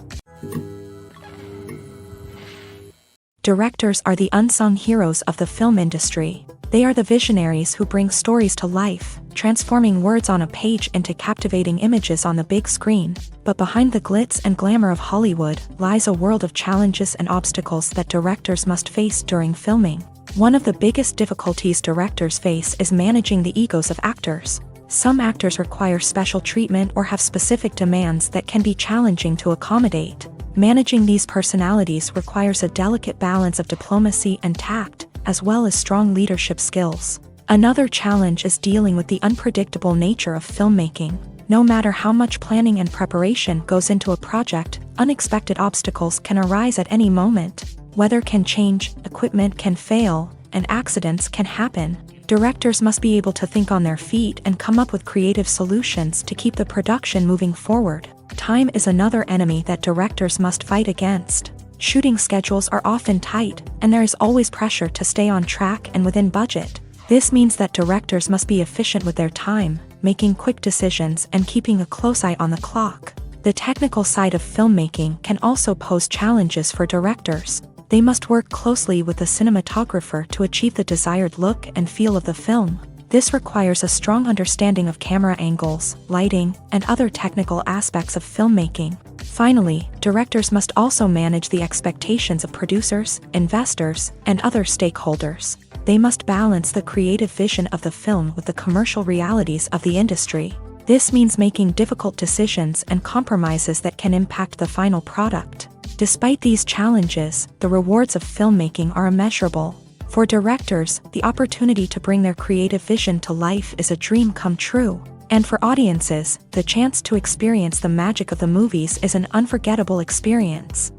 A: Directors are the unsung heroes of the film industry. They are the visionaries who bring stories to life, transforming words on a page into captivating images on the big screen. But behind the glitz and glamour of Hollywood lies a world of challenges and obstacles that directors must face during filming. One of the biggest difficulties directors face is managing the egos of actors. Some actors require special treatment or have specific demands that can be challenging to accommodate. Managing these personalities requires a delicate balance of diplomacy and tact, as well as strong leadership skills. Another challenge is dealing with the unpredictable nature of filmmaking. No matter how much planning and preparation goes into a project, unexpected obstacles can arise at any moment. Weather can change, equipment can fail, and accidents can happen. Directors must be able to think on their feet and come up with creative solutions to keep the production moving forward. Time is another enemy that directors must fight against. Shooting schedules are often tight, and there is always pressure to stay on track and within budget. This means that directors must be efficient with their time, making quick decisions and keeping a close eye on the clock. The technical side of filmmaking can also pose challenges for directors. They must work closely with the cinematographer to achieve the desired look and feel of the film. This requires a strong understanding of camera angles, lighting, and other technical aspects of filmmaking. Finally, directors must also manage the expectations of producers, investors, and other stakeholders. They must balance the creative vision of the film with the commercial realities of the industry. This means making difficult decisions and compromises that can impact the final product. Despite these challenges, the rewards of filmmaking are immeasurable. For directors, the opportunity to bring their creative vision to life is a dream come true. And for audiences, the chance to experience the magic of the movies is an unforgettable experience.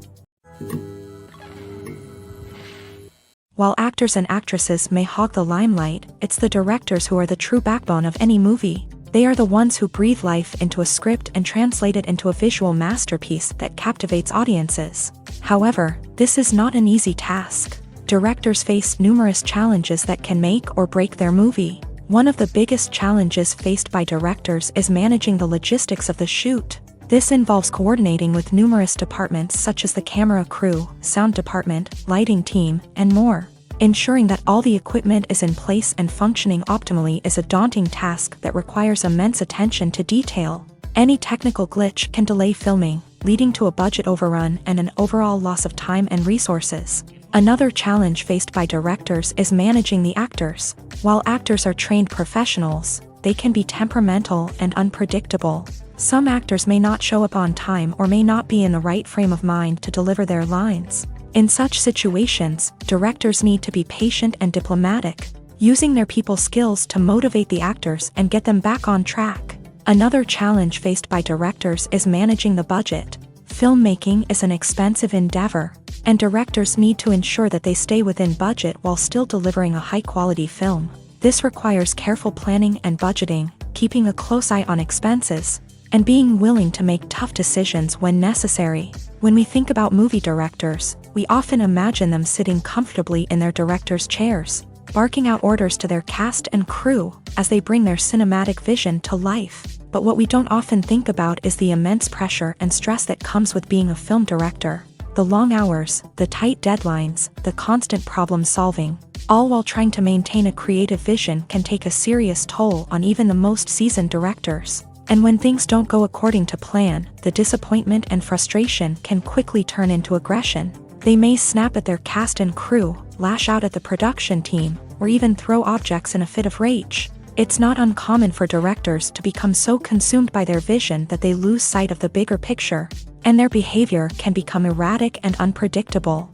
A: While actors and actresses may hog the limelight, it's the directors who are the true backbone of any movie. They are the ones who breathe life into a script and translate it into a visual masterpiece that captivates audiences. However, this is not an easy task. Directors face numerous challenges that can make or break their movie. One of the biggest challenges faced by directors is managing the logistics of the shoot. This involves coordinating with numerous departments such as the camera crew, sound department, lighting team, and more. Ensuring that all the equipment is in place and functioning optimally is a daunting task that requires immense attention to detail. Any technical glitch can delay filming, leading to a budget overrun and an overall loss of time and resources. Another challenge faced by directors is managing the actors. While actors are trained professionals, they can be temperamental and unpredictable. Some actors may not show up on time or may not be in the right frame of mind to deliver their lines. In such situations, directors need to be patient and diplomatic, using their people skills to motivate the actors and get them back on track. Another challenge faced by directors is managing the budget. Filmmaking is an expensive endeavor, and directors need to ensure that they stay within budget while still delivering a high-quality film. This requires careful planning and budgeting, keeping a close eye on expenses, and being willing to make tough decisions when necessary. When we think about movie directors, we often imagine them sitting comfortably in their director's chairs, barking out orders to their cast and crew as they bring their cinematic vision to life. But what we don't often think about is the immense pressure and stress that comes with being a film director. The long hours, the tight deadlines, the constant problem solving, all while trying to maintain a creative vision can take a serious toll on even the most seasoned directors. And when things don't go according to plan, the disappointment and frustration can quickly turn into aggression. They may snap at their cast and crew, lash out at the production team, or even throw objects in a fit of rage. It's not uncommon for directors to become so consumed by their vision that they lose sight of the bigger picture, and their behavior can become erratic and unpredictable.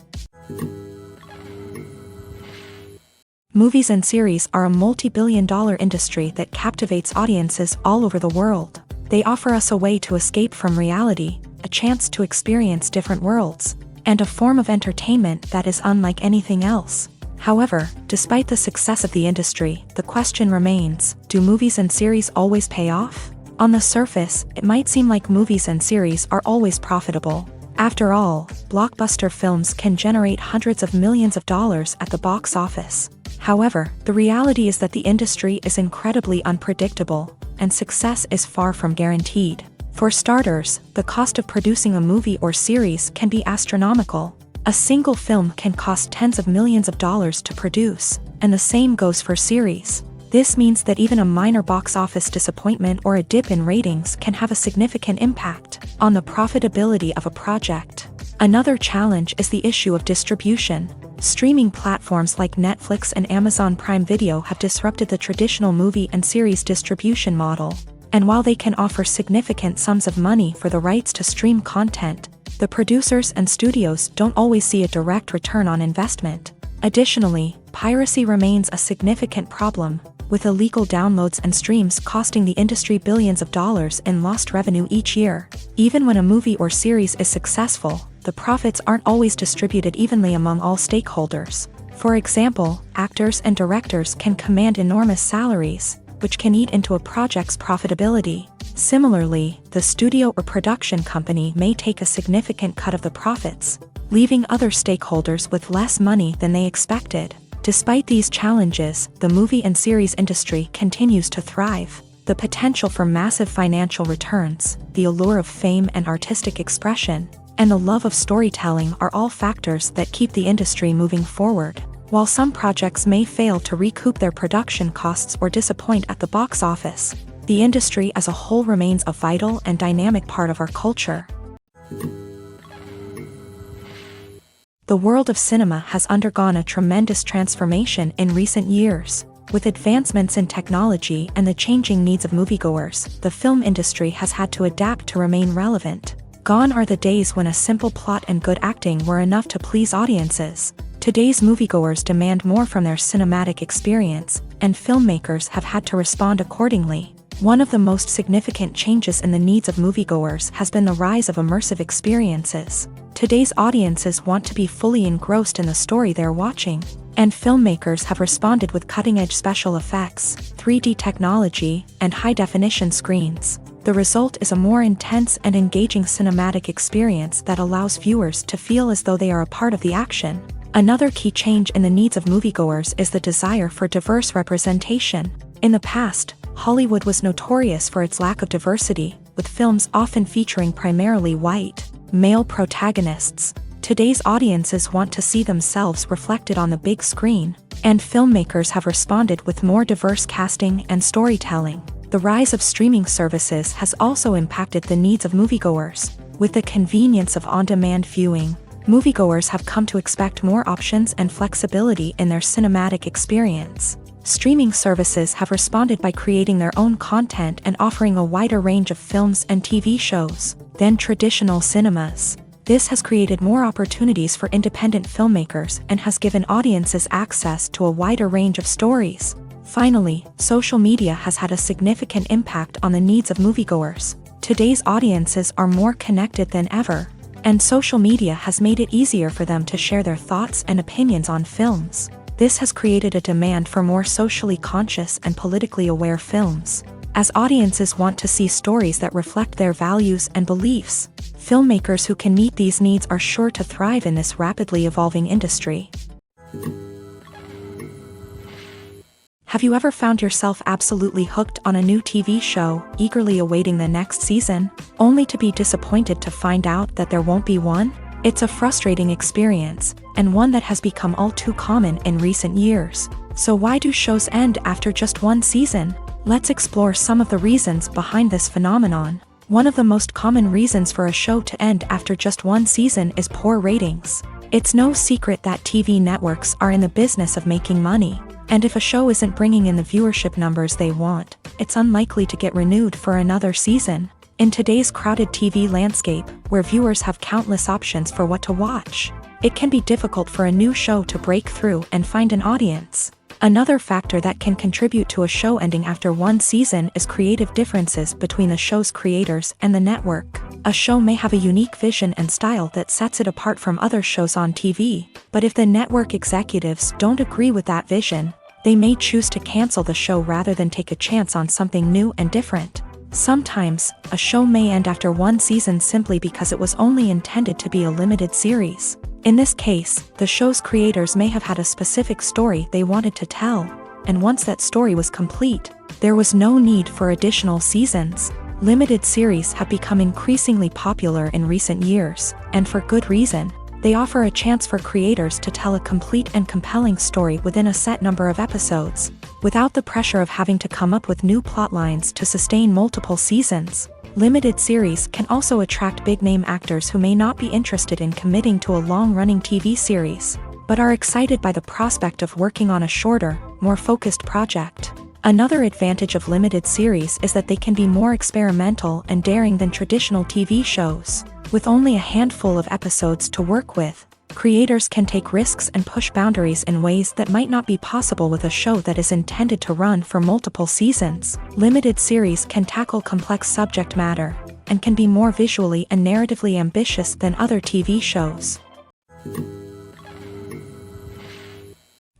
A: Movies and series are a multi-billion-dollar industry that captivates audiences all over the world. They offer us a way to escape from reality, a chance to experience different worlds, and a form of entertainment that is unlike anything else. However, despite the success of the industry, the question remains, do movies and series always pay off? On the surface, it might seem like movies and series are always profitable. After all, blockbuster films can generate hundreds of millions of dollars at the box office. However, the reality is that the industry is incredibly unpredictable, and success is far from guaranteed. For starters, the cost of producing a movie or series can be astronomical. A single film can cost tens of millions of dollars to produce, and the same goes for series. This means that even a minor box office disappointment or a dip in ratings can have a significant impact on the profitability of a project. Another challenge is the issue of distribution. Streaming platforms like Netflix and Amazon Prime Video have disrupted the traditional movie and series distribution model. And while they can offer significant sums of money for the rights to stream content, the producers and studios don't always see a direct return on investment. Additionally, piracy remains a significant problem, with illegal downloads and streams costing the industry billions of dollars in lost revenue each year. Even when a movie or series is successful, the profits aren't always distributed evenly among all stakeholders. For example, actors and directors can command enormous salaries, which can eat into a project's profitability. Similarly, the studio or production company may take a significant cut of the profits, leaving other stakeholders with less money than they expected. Despite these challenges, the movie and series industry continues to thrive. The potential for massive financial returns, the allure of fame and artistic expression, and the love of storytelling are all factors that keep the industry moving forward. While some projects may fail to recoup their production costs or disappoint at the box office, the industry as a whole remains a vital and dynamic part of our culture. The world of cinema has undergone a tremendous transformation in recent years. With advancements in technology and the changing needs of moviegoers, the film industry has had to adapt to remain relevant. Gone are the days when a simple plot and good acting were enough to please audiences. Today's moviegoers demand more from their cinematic experience, and filmmakers have had to respond accordingly. One of the most significant changes in the needs of moviegoers has been the rise of immersive experiences. Today's audiences want to be fully engrossed in the story they're watching, and filmmakers have responded with cutting-edge special effects, 3D technology, and high-definition screens. The result is a more intense and engaging cinematic experience that allows viewers to feel as though they are a part of the action. Another key change in the needs of moviegoers is the desire for diverse representation. In the past, Hollywood was notorious for its lack of diversity, with films often featuring primarily white, male protagonists. Today's audiences want to see themselves reflected on the big screen, and filmmakers have responded with more diverse casting and storytelling. The rise of streaming services has also impacted the needs of moviegoers. With the convenience of on-demand viewing, moviegoers have come to expect more options and flexibility in their cinematic experience. Streaming services have responded by creating their own content and offering a wider range of films and TV shows than traditional cinemas. This has created more opportunities for independent filmmakers and has given audiences access to a wider range of stories. Finally, social media has had a significant impact on the needs of moviegoers. Today's audiences are more connected than ever, and social media has made it easier for them to share their thoughts and opinions on films. This has created a demand for more socially conscious and politically aware films. As audiences want to see stories that reflect their values and beliefs, filmmakers who can meet these needs are sure to thrive in this rapidly evolving industry. Have you ever found yourself absolutely hooked on a new TV show, eagerly awaiting the next season, only to be disappointed to find out that there won't be one? It's a frustrating experience, and one that has become all too common in recent years. So why do shows end after just one season? Let's explore some of the reasons behind this phenomenon. One of the most common reasons for a show to end after just one season is poor ratings. It's no secret that TV networks are in the business of making money, and if a show isn't bringing in the viewership numbers they want, it's unlikely to get renewed for another season. In today's crowded TV landscape, where viewers have countless options for what to watch, it can be difficult for a new show to break through and find an audience. Another factor that can contribute to a show ending after one season is creative differences between the show's creators and the network. A show may have a unique vision and style that sets it apart from other shows on TV, but if the network executives don't agree with that vision, they may choose to cancel the show rather than take a chance on something new and different. Sometimes, a show may end after one season simply because it was only intended to be a limited series. In this case, the show's creators may have had a specific story they wanted to tell, and once that story was complete, there was no need for additional seasons. Limited series have become increasingly popular in recent years, and for good reason. They offer a chance for creators to tell a complete and compelling story within a set number of episodes, without the pressure of having to come up with new plot lines to sustain multiple seasons. Limited series can also attract big-name actors who may not be interested in committing to a long-running TV series, but are excited by the prospect of working on a shorter, more focused project. Another advantage of limited series is that they can be more experimental and daring than traditional TV shows. With only a handful of episodes to work with, creators can take risks and push boundaries in ways that might not be possible with a show that is intended to run for multiple seasons. Limited series can tackle complex subject matter, and can be more visually and narratively ambitious than other TV shows.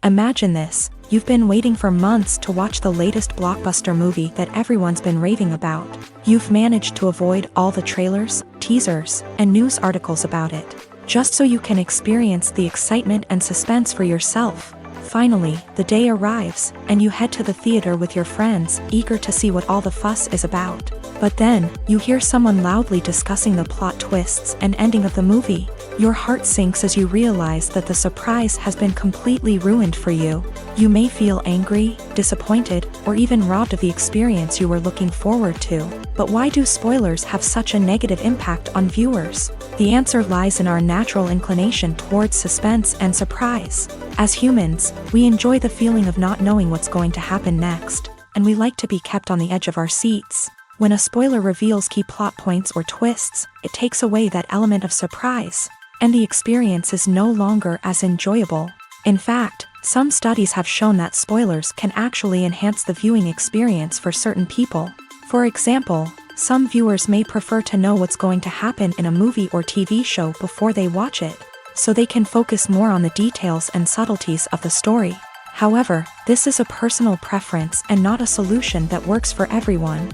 A: Imagine this: you've been waiting for months to watch the latest blockbuster movie that everyone's been raving about. You've managed to avoid all the trailers, teasers, and news articles about it, just so you can experience the excitement and suspense for yourself. Finally, the day arrives, and you head to the theater with your friends, eager to see what all the fuss is about. But then, you hear someone loudly discussing the plot twists and ending of the movie. Your heart sinks as you realize that the surprise has been completely ruined for you. You may feel angry, disappointed, or even robbed of the experience you were looking forward to. But why do spoilers have such a negative impact on viewers? The answer lies in our natural inclination towards suspense and surprise. As humans, we enjoy the feeling of not knowing what's going to happen next, and we like to be kept on the edge of our seats. When a spoiler reveals key plot points or twists, it takes away that element of surprise, and the experience is no longer as enjoyable. In fact, some studies have shown that spoilers can actually enhance the viewing experience for certain people. For example, some viewers may prefer to know what's going to happen in a movie or TV show before they watch it, so they can focus more on the details and subtleties of the story. However, this is a personal preference and not a solution that works for everyone.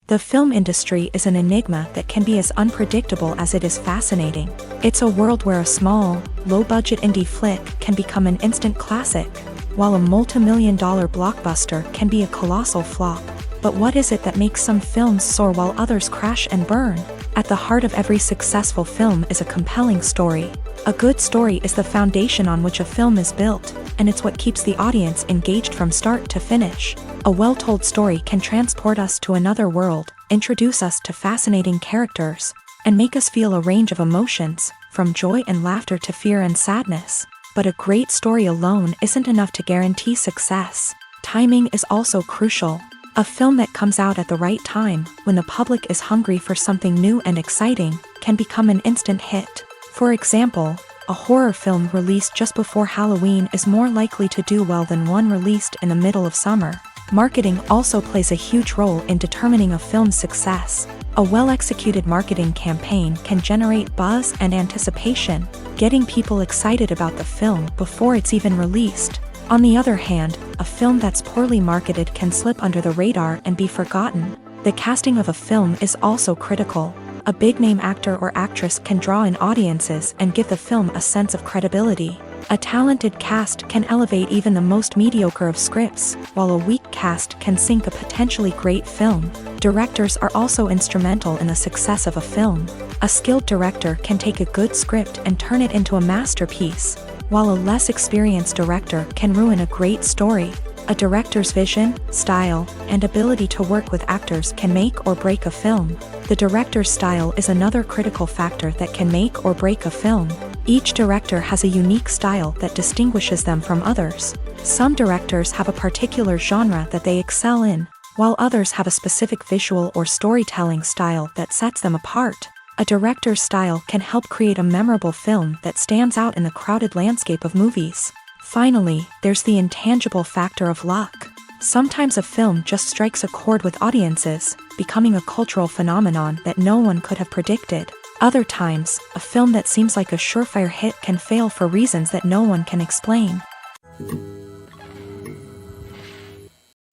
A: The film industry is an enigma that can be as unpredictable as it is fascinating. It's a world where a small, low-budget indie flick can become an instant classic, while a multi-million-dollar blockbuster can be a colossal flop. But what is it that makes some films soar while others crash and burn? At the heart of every successful film is a compelling story. A good story is the foundation on which a film is built, and it's what keeps the audience engaged from start to finish. A well-told story can transport us to another world, introduce us to fascinating characters, and make us feel a range of emotions, from joy and laughter to fear and sadness. But a great story alone isn't enough to guarantee success. Timing is also crucial. A film that comes out at the right time, when the public is hungry for something new and exciting, can become an instant hit. For example, a horror film released just before Halloween is more likely to do well than one released in the middle of summer. Marketing also plays a huge role in determining a film's success. A well-executed marketing campaign can generate buzz and anticipation, getting people excited about the film before it's even released. On the other hand, a film that's poorly marketed can slip under the radar and be forgotten. The casting of a film is also critical. A big-name actor or actress can draw in audiences and give the film a sense of credibility. A talented cast can elevate even the most mediocre of scripts, while a weak cast can sink a potentially great film. Directors are also instrumental in the success of a film. A skilled director can take a good script and turn it into a masterpiece, while a less experienced director can ruin a great story. A director's vision, style, and ability to work with actors can make or break a film. The director's style is another critical factor that can make or break a film. Each director has a unique style that distinguishes them from others. Some directors have a particular genre that they excel in, while others have a specific visual or storytelling style that sets them apart. A director's style can help create a memorable film that stands out in the crowded landscape of movies. Finally, there's the intangible factor of luck. Sometimes a film just strikes a chord with audiences, becoming a cultural phenomenon that no one could have predicted. Other times, a film that seems like a surefire hit can fail for reasons that no one can explain.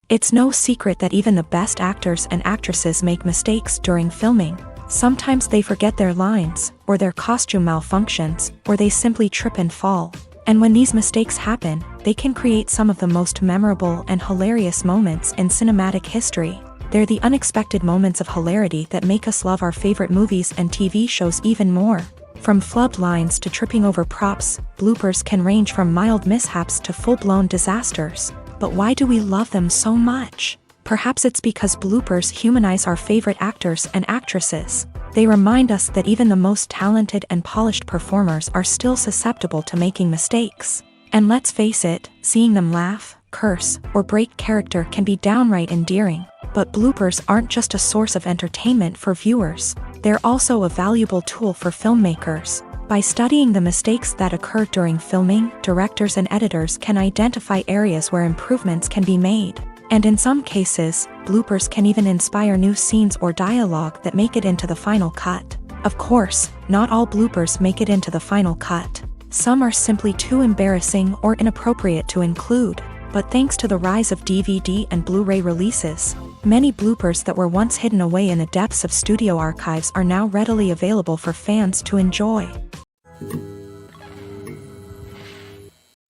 A: It's no secret that even the best actors and actresses make mistakes during filming. Sometimes they forget their lines, or their costume malfunctions, or they simply trip and fall. And when these mistakes happen, they can create some of the most memorable and hilarious moments in cinematic history. They're the unexpected moments of hilarity that make us love our favorite movies and TV shows even more. From flubbed lines to tripping over props, bloopers can range from mild mishaps to full-blown disasters. But why do we love them so much? Perhaps it's because bloopers humanize our favorite actors and actresses. They remind us that even the most talented and polished performers are still susceptible to making mistakes. And let's face it, seeing them laugh, curse, or break character can be downright endearing. But bloopers aren't just a source of entertainment for viewers. They're also a valuable tool for filmmakers. By studying the mistakes that occur during filming, directors and editors can identify areas where improvements can be made. And in some cases, bloopers can even inspire new scenes or dialogue that make it into the final cut. Of course, not all bloopers make it into the final cut. Some are simply too embarrassing or inappropriate to include. But thanks to the rise of DVD and Blu-ray releases, many bloopers that were once hidden away in the depths of studio archives are now readily available for fans to enjoy.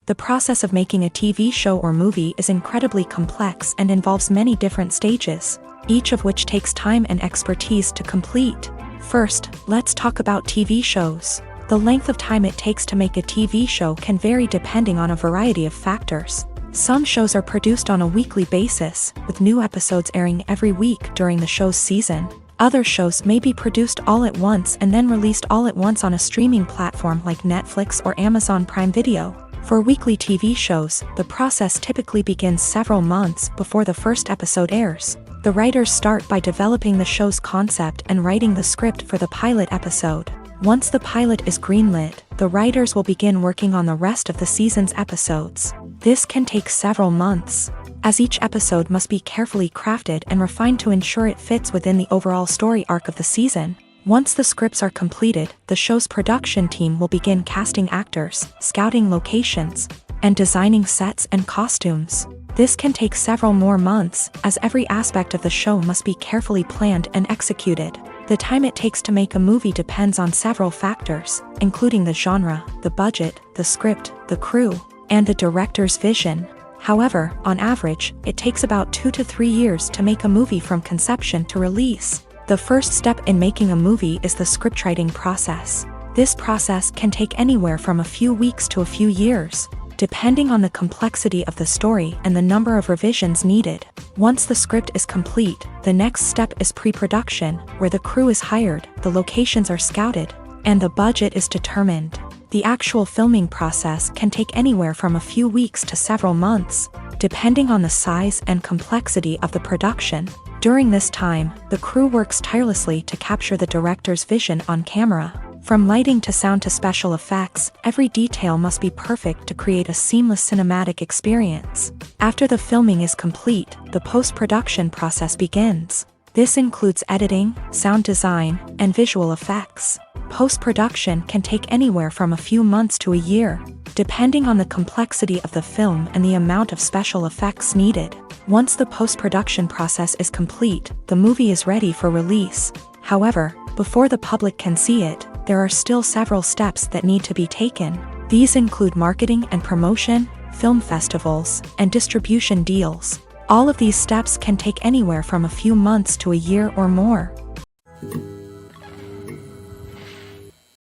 A: The process of making a TV show or movie is incredibly complex and involves many different stages, each of which takes time and expertise to complete. First, let's talk about TV shows. The length of time it takes to make a TV show can vary depending on a variety of factors. Some shows are produced on a weekly basis, with new episodes airing every week during the show's season. Other shows may be produced all at once and then released all at once on a streaming platform like Netflix or Amazon Prime Video. For weekly TV shows, the process typically begins several months before the first episode airs. The writers start by developing the show's concept and writing the script for the pilot episode. Once the pilot is greenlit, the writers will begin working on the rest of the season's episodes. This can take several months. as each episode must be carefully crafted and refined to ensure it fits within the overall story arc of the season. Once the scripts are completed, the show's production team will begin casting actors, scouting locations, and designing sets and costumes. This can take several more months, as every aspect of the show must be carefully planned and executed. The time it takes to make a movie depends on several factors, including the genre, the budget, the script, the crew, and the director's vision. However, on average, it takes about 2 to 3 years to make a movie from conception to release. The first step in making a movie is the scriptwriting process. This process can take anywhere from a few weeks to a few years, depending on the complexity of the story and the number of revisions needed. Once the script is complete, the next step is pre-production, where the crew is hired, the locations are scouted, and the budget is determined. The actual filming process can take anywhere from a few weeks to several months, depending on the size and complexity of the production. During this time, the crew works tirelessly to capture the director's vision on camera. From lighting to sound to special effects, every detail must be perfect to create a seamless cinematic experience. After the filming is complete, the post-production process begins. This includes editing, sound design, and visual effects. Post-production can take anywhere from a few months to a year, depending on the complexity of the film and the amount of special effects needed. Once the post-production process is complete, the movie is ready for release. However, before the public can see it, there are still several steps that need to be taken. These include marketing and promotion, film festivals, and distribution deals. All of these steps can take anywhere from a few months to a year or more.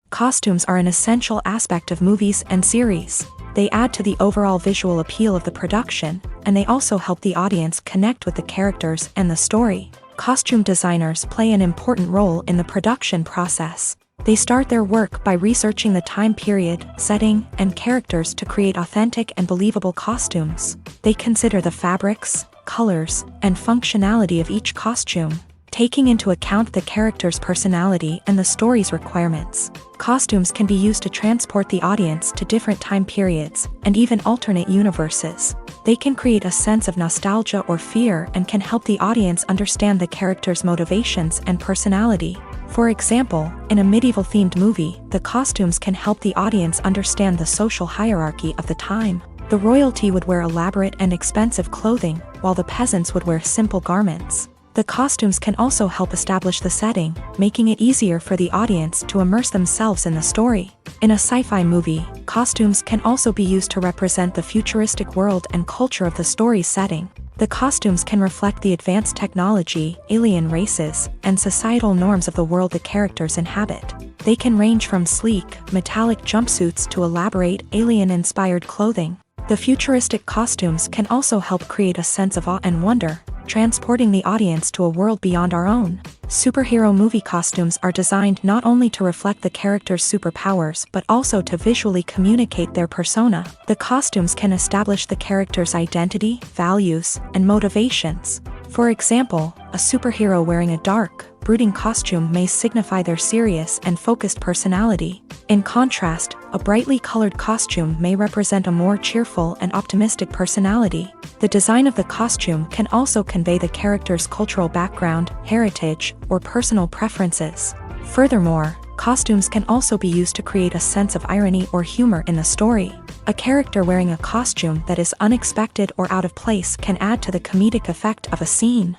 A: Costumes are an essential aspect of movies and series. They add to the overall visual appeal of the production, and they also help the audience connect with the characters and the story. Costume designers play an important role in the production process. They start their work by researching the time period, setting, and characters to create authentic and believable costumes. They consider the fabrics, colors, and functionality of each costume, taking into account the character's personality and the story's requirements. Costumes can be used to transport the audience to different time periods and even alternate universes. They can create a sense of nostalgia or fear and can help the audience understand the character's motivations and personality. For example, in a medieval-themed movie, the costumes can help the audience understand the social hierarchy of the time. The royalty would wear elaborate and expensive clothing, while the peasants would wear simple garments. The costumes can also help establish the setting, making it easier for the audience to immerse themselves in the story. In a sci-fi movie, costumes can also be used to represent the futuristic world and culture of the story's setting. The costumes can reflect the advanced technology, alien races, and societal norms of the world the characters inhabit. They can range from sleek, metallic jumpsuits to elaborate, alien-inspired clothing. The futuristic costumes can also help create a sense of awe and wonder, transporting the audience to a world beyond our own. Superhero movie costumes are designed not only to reflect the character's superpowers but also to visually communicate their persona. The costumes can establish the character's identity, values, and motivations. For example, a superhero wearing a dark, brooding costume may signify their serious and focused personality. In contrast, a brightly colored costume may represent a more cheerful and optimistic personality. The design of the costume can also convey the character's cultural background, heritage, or personal preferences. Furthermore, costumes can also be used to create a sense of irony or humor in the story. A character wearing a costume that is unexpected or out of place can add to the comedic effect of a scene.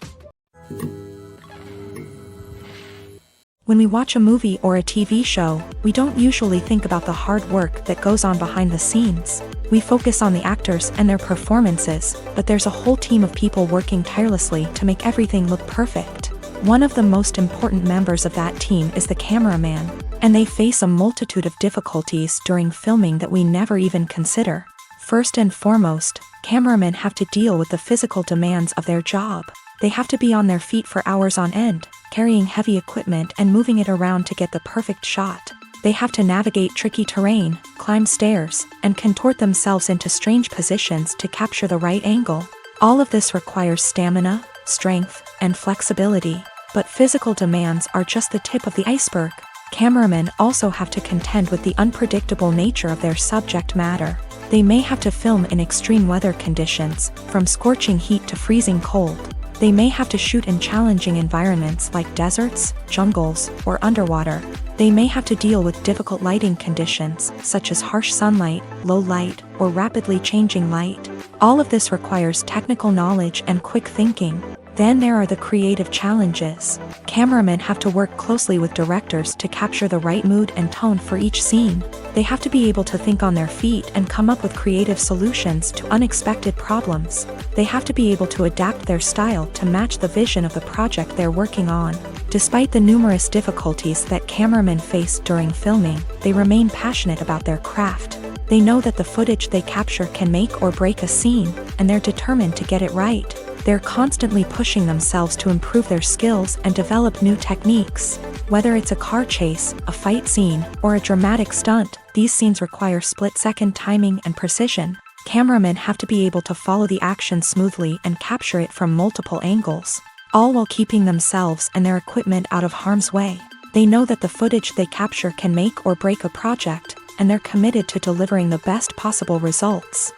A: When we watch a movie or a TV show, we don't usually think about the hard work that goes on behind the scenes. We focus on the actors and their performances, but there's a whole team of people working tirelessly to make everything look perfect. One of the most important members of that team is the cameraman, and they face a multitude of difficulties during filming that we never even consider. First and foremost, cameramen have to deal with the physical demands of their job. They have to be on their feet for hours on end, carrying heavy equipment and moving it around to get the perfect shot. They have to navigate tricky terrain, climb stairs, and contort themselves into strange positions to capture the right angle. All of this requires stamina, strength, and flexibility. But physical demands are just the tip of the iceberg. Cameramen also have to contend with the unpredictable nature of their subject matter. They may have to film in extreme weather conditions, from scorching heat to freezing cold. They may have to shoot in challenging environments like deserts, jungles, or underwater. They may have to deal with difficult lighting conditions, such as harsh sunlight, low light, or rapidly changing light. All of this requires technical knowledge and quick thinking. Then there are the creative challenges. Cameramen have to work closely with directors to capture the right mood and tone for each scene. They have to be able to think on their feet and come up with creative solutions to unexpected problems. They have to be able to adapt their style to match the vision of the project they're working on. Despite the numerous difficulties that cameramen face during filming, they remain passionate about their craft. They know that the footage they capture can make or break a scene, and they're determined to get it right. They're constantly pushing themselves to improve their skills and develop new techniques. Whether it's a car chase, a fight scene, or a dramatic stunt, these scenes require split-second timing and precision. Cameramen have to be able to follow the action smoothly and capture it from multiple angles, all while keeping themselves and their equipment out of harm's way. They know that the footage they capture can make or break a project, and they're committed to delivering the best possible results.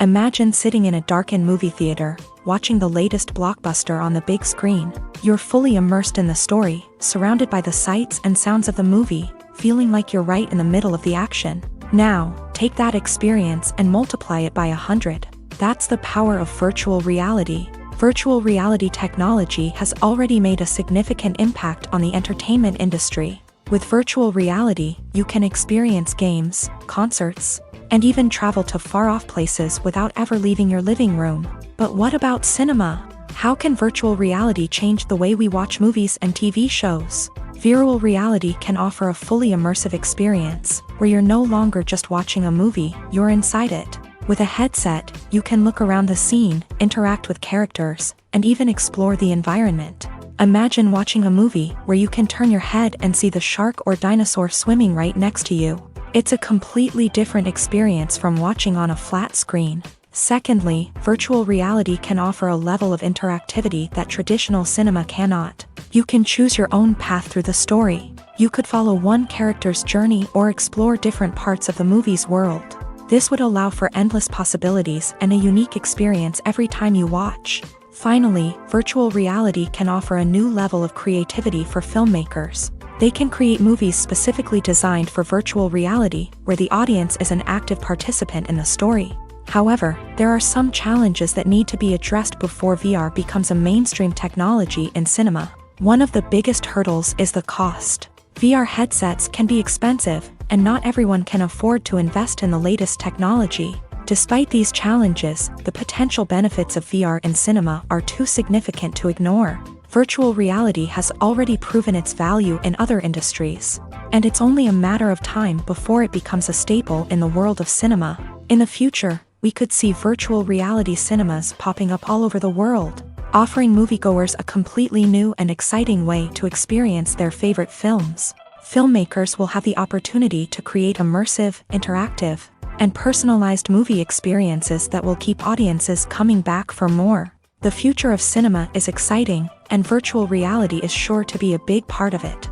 A: Imagine sitting in a darkened movie theater, watching the latest blockbuster on the big screen. You're fully immersed in the story, surrounded by the sights and sounds of the movie, feeling like you're right in the middle of the action. Now, take that experience and multiply it by 100. That's the power of virtual reality. Virtual reality technology has already made a significant impact on the entertainment industry. With virtual reality, you can experience games, concerts, and even travel to far-off places without ever leaving your living room. But what about cinema? How can virtual reality change the way we watch movies and TV shows? Virtual reality can offer a fully immersive experience, where you're no longer just watching a movie, you're inside it. With a headset, you can look around the scene, interact with characters, and even explore the environment. Imagine watching a movie where you can turn your head and see the shark or dinosaur swimming right next to you. It's a completely different experience from watching on a flat screen. Secondly, virtual reality can offer a level of interactivity that traditional cinema cannot. You can choose your own path through the story. You could follow one character's journey or explore different parts of the movie's world. This would allow for endless possibilities and a unique experience every time you watch. Finally, virtual reality can offer a new level of creativity for filmmakers. They can create movies specifically designed for virtual reality, where the audience is an active participant in the story. However, there are some challenges that need to be addressed before VR becomes a mainstream technology in cinema. One of the biggest hurdles is the cost. VR headsets can be expensive, and not everyone can afford to invest in the latest technology. Despite these challenges, the potential benefits of VR in cinema are too significant to ignore. Virtual reality has already proven its value in other industries, and it's only a matter of time before it becomes a staple in the world of cinema. In the future, we could see virtual reality cinemas popping up all over the world, offering moviegoers a completely new and exciting way to experience their favorite films. Filmmakers will have the opportunity to create immersive, interactive, and personalized movie experiences that will keep audiences coming back for more. The future of cinema is exciting, and virtual reality is sure to be a big part of it.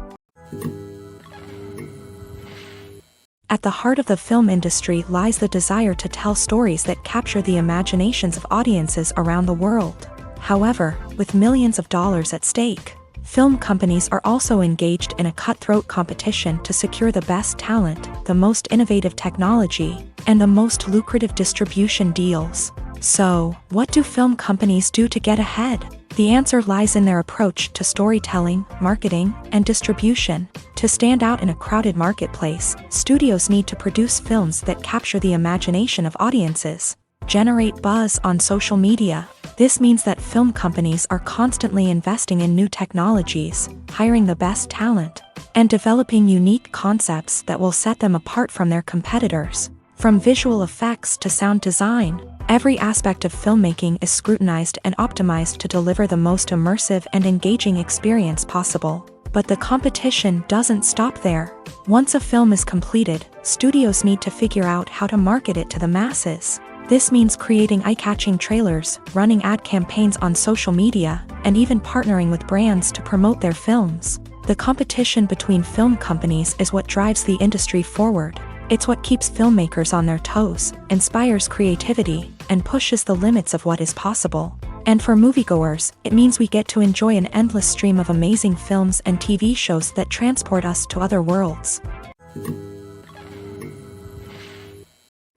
A: At the heart of the film industry lies the desire to tell stories that capture the imaginations of audiences around the world. However, with millions of dollars at stake, film companies are also engaged in a cutthroat competition to secure the best talent, the most innovative technology, and the most lucrative distribution deals. So, what do film companies do to get ahead? The answer lies in their approach to storytelling, marketing, and distribution. To stand out in a crowded marketplace, studios need to produce films that capture the imagination of audiences, generate buzz on social media. This means that film companies are constantly investing in new technologies, hiring the best talent, and developing unique concepts that will set them apart from their competitors. From visual effects to sound design, every aspect of filmmaking is scrutinized and optimized to deliver the most immersive and engaging experience possible. But the competition doesn't stop there. Once a film is completed, studios need to figure out how to market it to the masses. This means creating eye-catching trailers, running ad campaigns on social media, and even partnering with brands to promote their films. The competition between film companies is what drives the industry forward. It's what keeps filmmakers on their toes, inspires creativity, and pushes the limits of what is possible. And for moviegoers, it means we get to enjoy an endless stream of amazing films and TV shows that transport us to other worlds.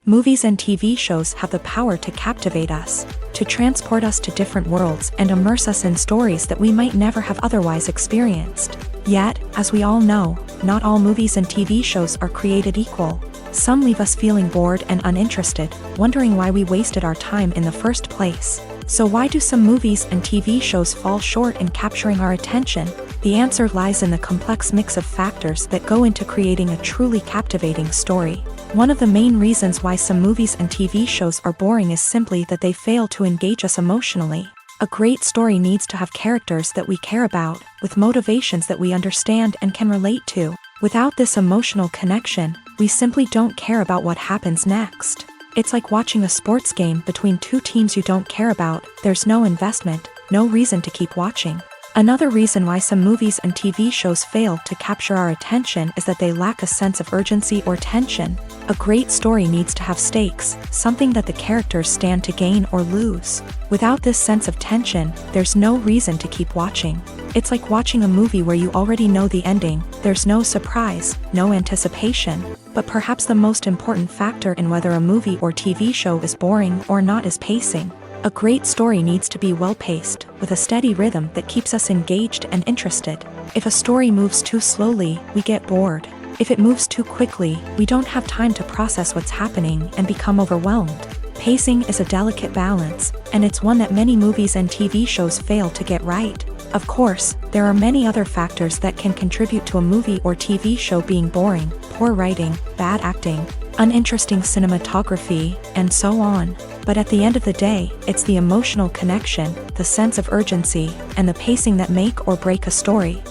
A: Movies and TV shows have the power to captivate us, to transport us to different worlds and immerse us in stories that we might never have otherwise experienced. Yet, as we all know, not all movies and TV shows are created equal. Some leave us feeling bored and uninterested, wondering why we wasted our time in the first place. So why do some movies and TV shows fall short in capturing our attention? The answer lies in the complex mix of factors that go into creating a truly captivating story. One of the main reasons why some movies and TV shows are boring is simply that they fail to engage us emotionally. A great story needs to have characters that we care about, with motivations that we understand and can relate to. Without this emotional connection, we simply don't care about what happens next. It's like watching a sports game between two teams you don't care about. There's no investment, no reason to keep watching. Another reason why some movies and TV shows fail to capture our attention is that they lack a sense of urgency or tension. A great story needs to have stakes, something that the characters stand to gain or lose. Without this sense of tension, there's no reason to keep watching. It's like watching a movie where you already know the ending. There's no surprise, no anticipation. But perhaps the most important factor in whether a movie or TV show is boring or not is pacing. A great story needs to be well-paced, with a steady rhythm that keeps us engaged and interested. If a story moves too slowly, we get bored. If it moves too quickly, we don't have time to process what's happening and become overwhelmed. Pacing is a delicate balance, and it's one that many movies and TV shows fail to get right. Of course, there are many other factors that can contribute to a movie or TV show being boring: poor writing, bad acting, uninteresting cinematography, and so on. But at the end of the day, it's the emotional connection, the sense of urgency, and the pacing that make or break a story.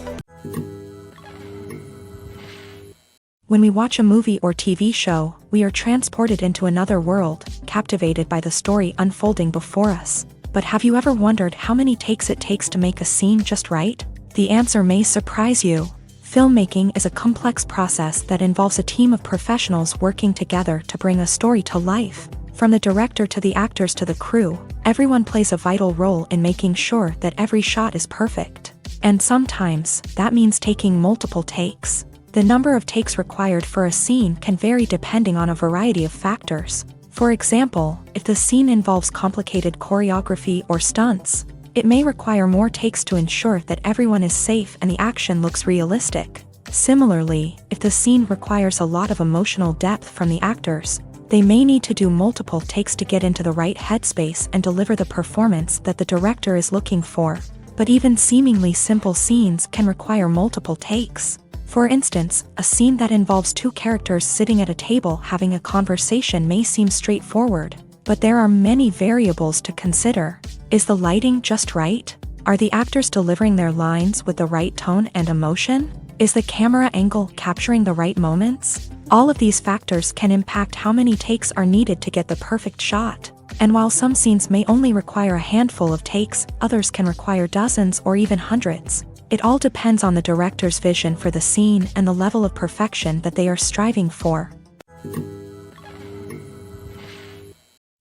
A: When we watch a movie or TV show, we are transported into another world, captivated by the story unfolding before us. But have you ever wondered how many takes it takes to make a scene just right? The answer may surprise you. Filmmaking is a complex process that involves a team of professionals working together to bring a story to life. From the director to the actors to the crew, everyone plays a vital role in making sure that every shot is perfect. And sometimes, that means taking multiple takes. The number of takes required for a scene can vary depending on a variety of factors. For example, if the scene involves complicated choreography or stunts, it may require more takes to ensure that everyone is safe and the action looks realistic. Similarly, if the scene requires a lot of emotional depth from the actors, they may need to do multiple takes to get into the right headspace and deliver the performance that the director is looking for. But even seemingly simple scenes can require multiple takes. For instance, a scene that involves two characters sitting at a table having a conversation may seem straightforward, but there are many variables to consider. Is the lighting just right? Are the actors delivering their lines with the right tone and emotion? Is the camera angle capturing the right moments? All of these factors can impact how many takes are needed to get the perfect shot. And while some scenes may only require a handful of takes, others can require dozens or even hundreds. It all depends on the director's vision for the scene and the level of perfection that they are striving for.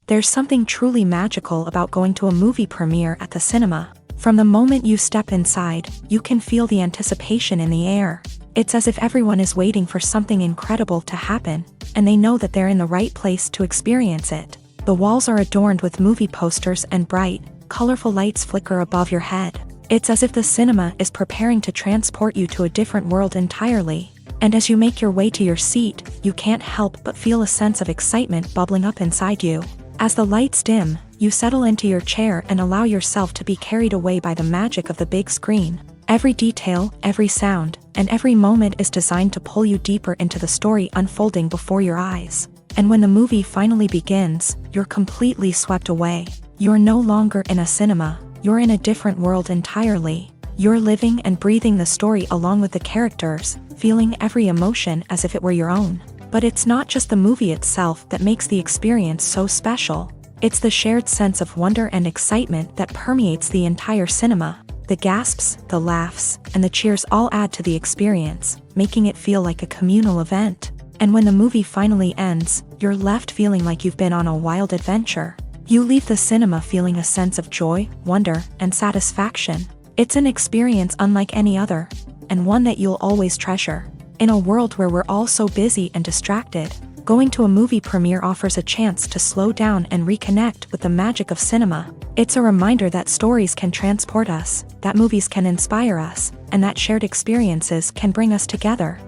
A: There's something truly magical about going to a movie premiere at the cinema. From the moment you step inside, you can feel the anticipation in the air. It's as if everyone is waiting for something incredible to happen, and they know that they're in the right place to experience it. The walls are adorned with movie posters and bright, colorful lights flicker above your head. It's as if the cinema is preparing to transport you to a different world entirely. And as you make your way to your seat, you can't help but feel a sense of excitement bubbling up inside you. As the lights dim, you settle into your chair and allow yourself to be carried away by the magic of the big screen. Every detail, every sound, and every moment is designed to pull you deeper into the story unfolding before your eyes. And when the movie finally begins, you're completely swept away. You're no longer in a cinema, you're in a different world entirely. You're living and breathing the story along with the characters, feeling every emotion as if it were your own. But it's not just the movie itself that makes the experience so special. It's the shared sense of wonder and excitement that permeates the entire cinema. The gasps, the laughs, and the cheers all add to the experience, making it feel like a communal event. And when the movie finally ends, you're left feeling like you've been on a wild adventure. You leave the cinema feeling a sense of joy, wonder, and satisfaction. It's an experience unlike any other, and one that you'll always treasure. In a world where we're all so busy and distracted, going to a movie premiere offers a chance to slow down and reconnect with the magic of cinema. It's a reminder that stories can transport us, that movies can inspire us, and that shared experiences can bring us together.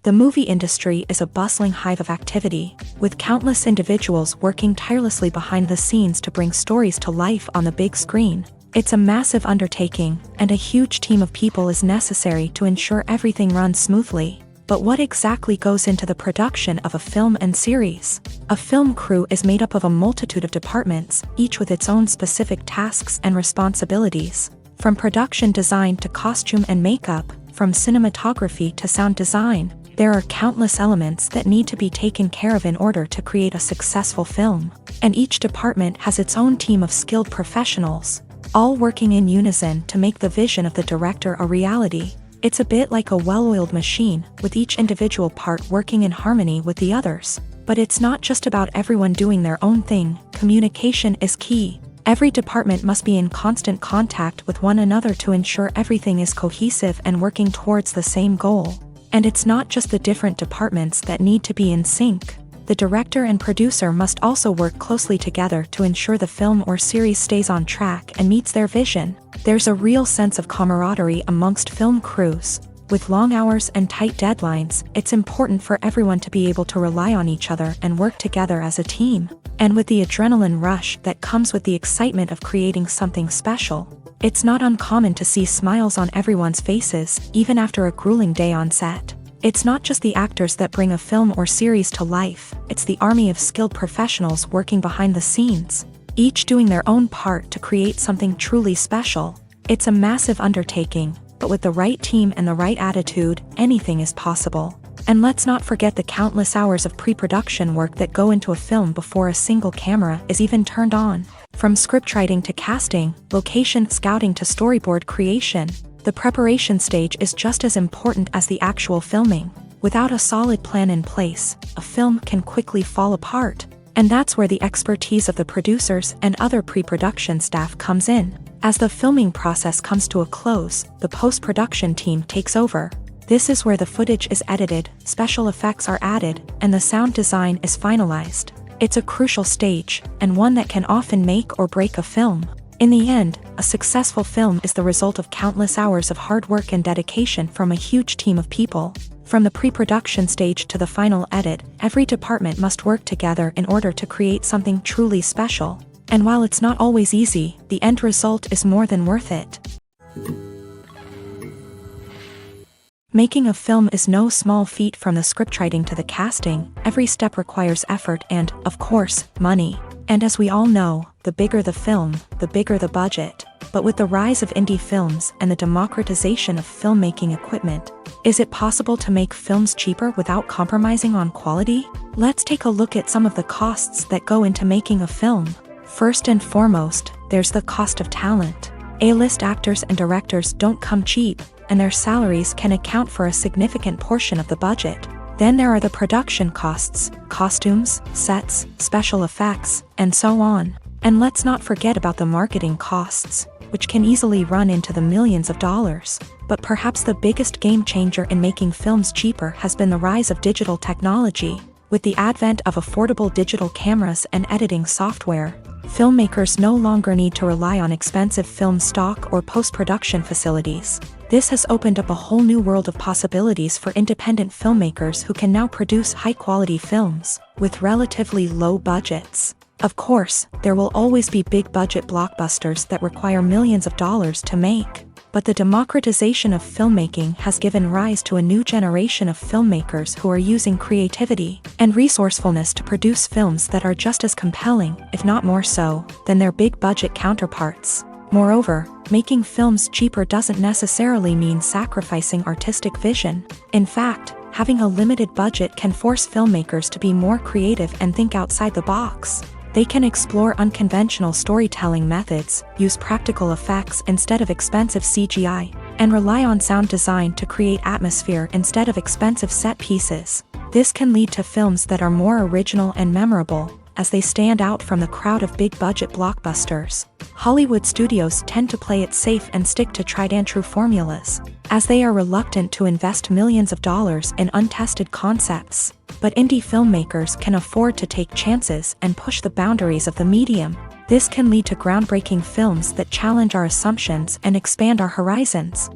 A: The movie industry is a bustling hive of activity, with countless individuals working tirelessly behind the scenes to bring stories to life on the big screen. It's a massive undertaking, and a huge team of people is necessary to ensure everything runs smoothly. But what exactly goes into the production of a film and series? A film crew is made up of a multitude of departments, each with its own specific tasks and responsibilities. From production design to costume and makeup, from cinematography to sound design, there are countless elements that need to be taken care of in order to create a successful film. And each department has its own team of skilled professionals, all working in unison to make the vision of the director a reality. It's a bit like a well-oiled machine, with each individual part working in harmony with the others. But it's not just about everyone doing their own thing. Communication is key. Every department must be in constant contact with one another to ensure everything is cohesive and working towards the same goal. And it's not just the different departments that need to be in sync. The director and producer must also work closely together to ensure the film or series stays on track and meets their vision. There's a real sense of camaraderie amongst film crews. With long hours and tight deadlines, it's important for everyone to be able to rely on each other and work together as a team. And with the adrenaline rush that comes with the excitement of creating something special, it's not uncommon to see smiles on everyone's faces, even after a grueling day on set. It's not just the actors that bring a film or series to life, it's the army of skilled professionals working behind the scenes, each doing their own part to create something truly special. It's a massive undertaking, but with the right team and the right attitude, anything is possible. And let's not forget the countless hours of pre-production work that go into a film before a single camera is even turned on. From scriptwriting to casting, location scouting to storyboard creation, the preparation stage is just as important as the actual filming. Without a solid plan in place, a film can quickly fall apart. And that's where the expertise of the producers and other pre-production staff comes in. As the filming process comes to a close, the post-production team takes over. This is where the footage is edited, special effects are added, and the sound design is finalized. It's a crucial stage, and one that can often make or break a film. In the end, a successful film is the result of countless hours of hard work and dedication from a huge team of people. From the pre-production stage to the final edit, every department must work together in order to create something truly special. And while it's not always easy, the end result is more than worth it. Making a film is no small feat. From the scriptwriting to the casting, every step requires effort and, of course, money. And as we all know, the bigger the film, the bigger the budget. But with the rise of indie films and the democratization of filmmaking equipment, is it possible to make films cheaper without compromising on quality? Let's take a look at some of the costs that go into making a film. First and foremost, there's the cost of talent. A-list actors and directors don't come cheap, and their salaries can account for a significant portion of the budget. Then there are the production costs, costumes, sets, special effects, and so on. And let's not forget about the marketing costs, which can easily run into the millions of dollars. But perhaps the biggest game changer in making films cheaper has been the rise of digital technology. With the advent of affordable digital cameras and editing software, filmmakers no longer need to rely on expensive film stock or post-production facilities. This has opened up a whole new world of possibilities for independent filmmakers who can now produce high-quality films with relatively low budgets. Of course, there will always be big-budget blockbusters that require millions of dollars to make. But the democratization of filmmaking has given rise to a new generation of filmmakers who are using creativity and resourcefulness to produce films that are just as compelling, if not more so, than their big-budget counterparts. Moreover, making films cheaper doesn't necessarily mean sacrificing artistic vision. In fact, having a limited budget can force filmmakers to be more creative and think outside the box. They can explore unconventional storytelling methods, use practical effects instead of expensive CGI, and rely on sound design to create atmosphere instead of expensive set pieces. This can lead to films that are more original and memorable, as they stand out from the crowd of big-budget blockbusters. Hollywood studios tend to play it safe and stick to tried-and-true formulas, as they are reluctant to invest millions of dollars in untested concepts. But indie filmmakers can afford to take chances and push the boundaries of the medium. This can lead to groundbreaking films that challenge our assumptions and expand our horizons.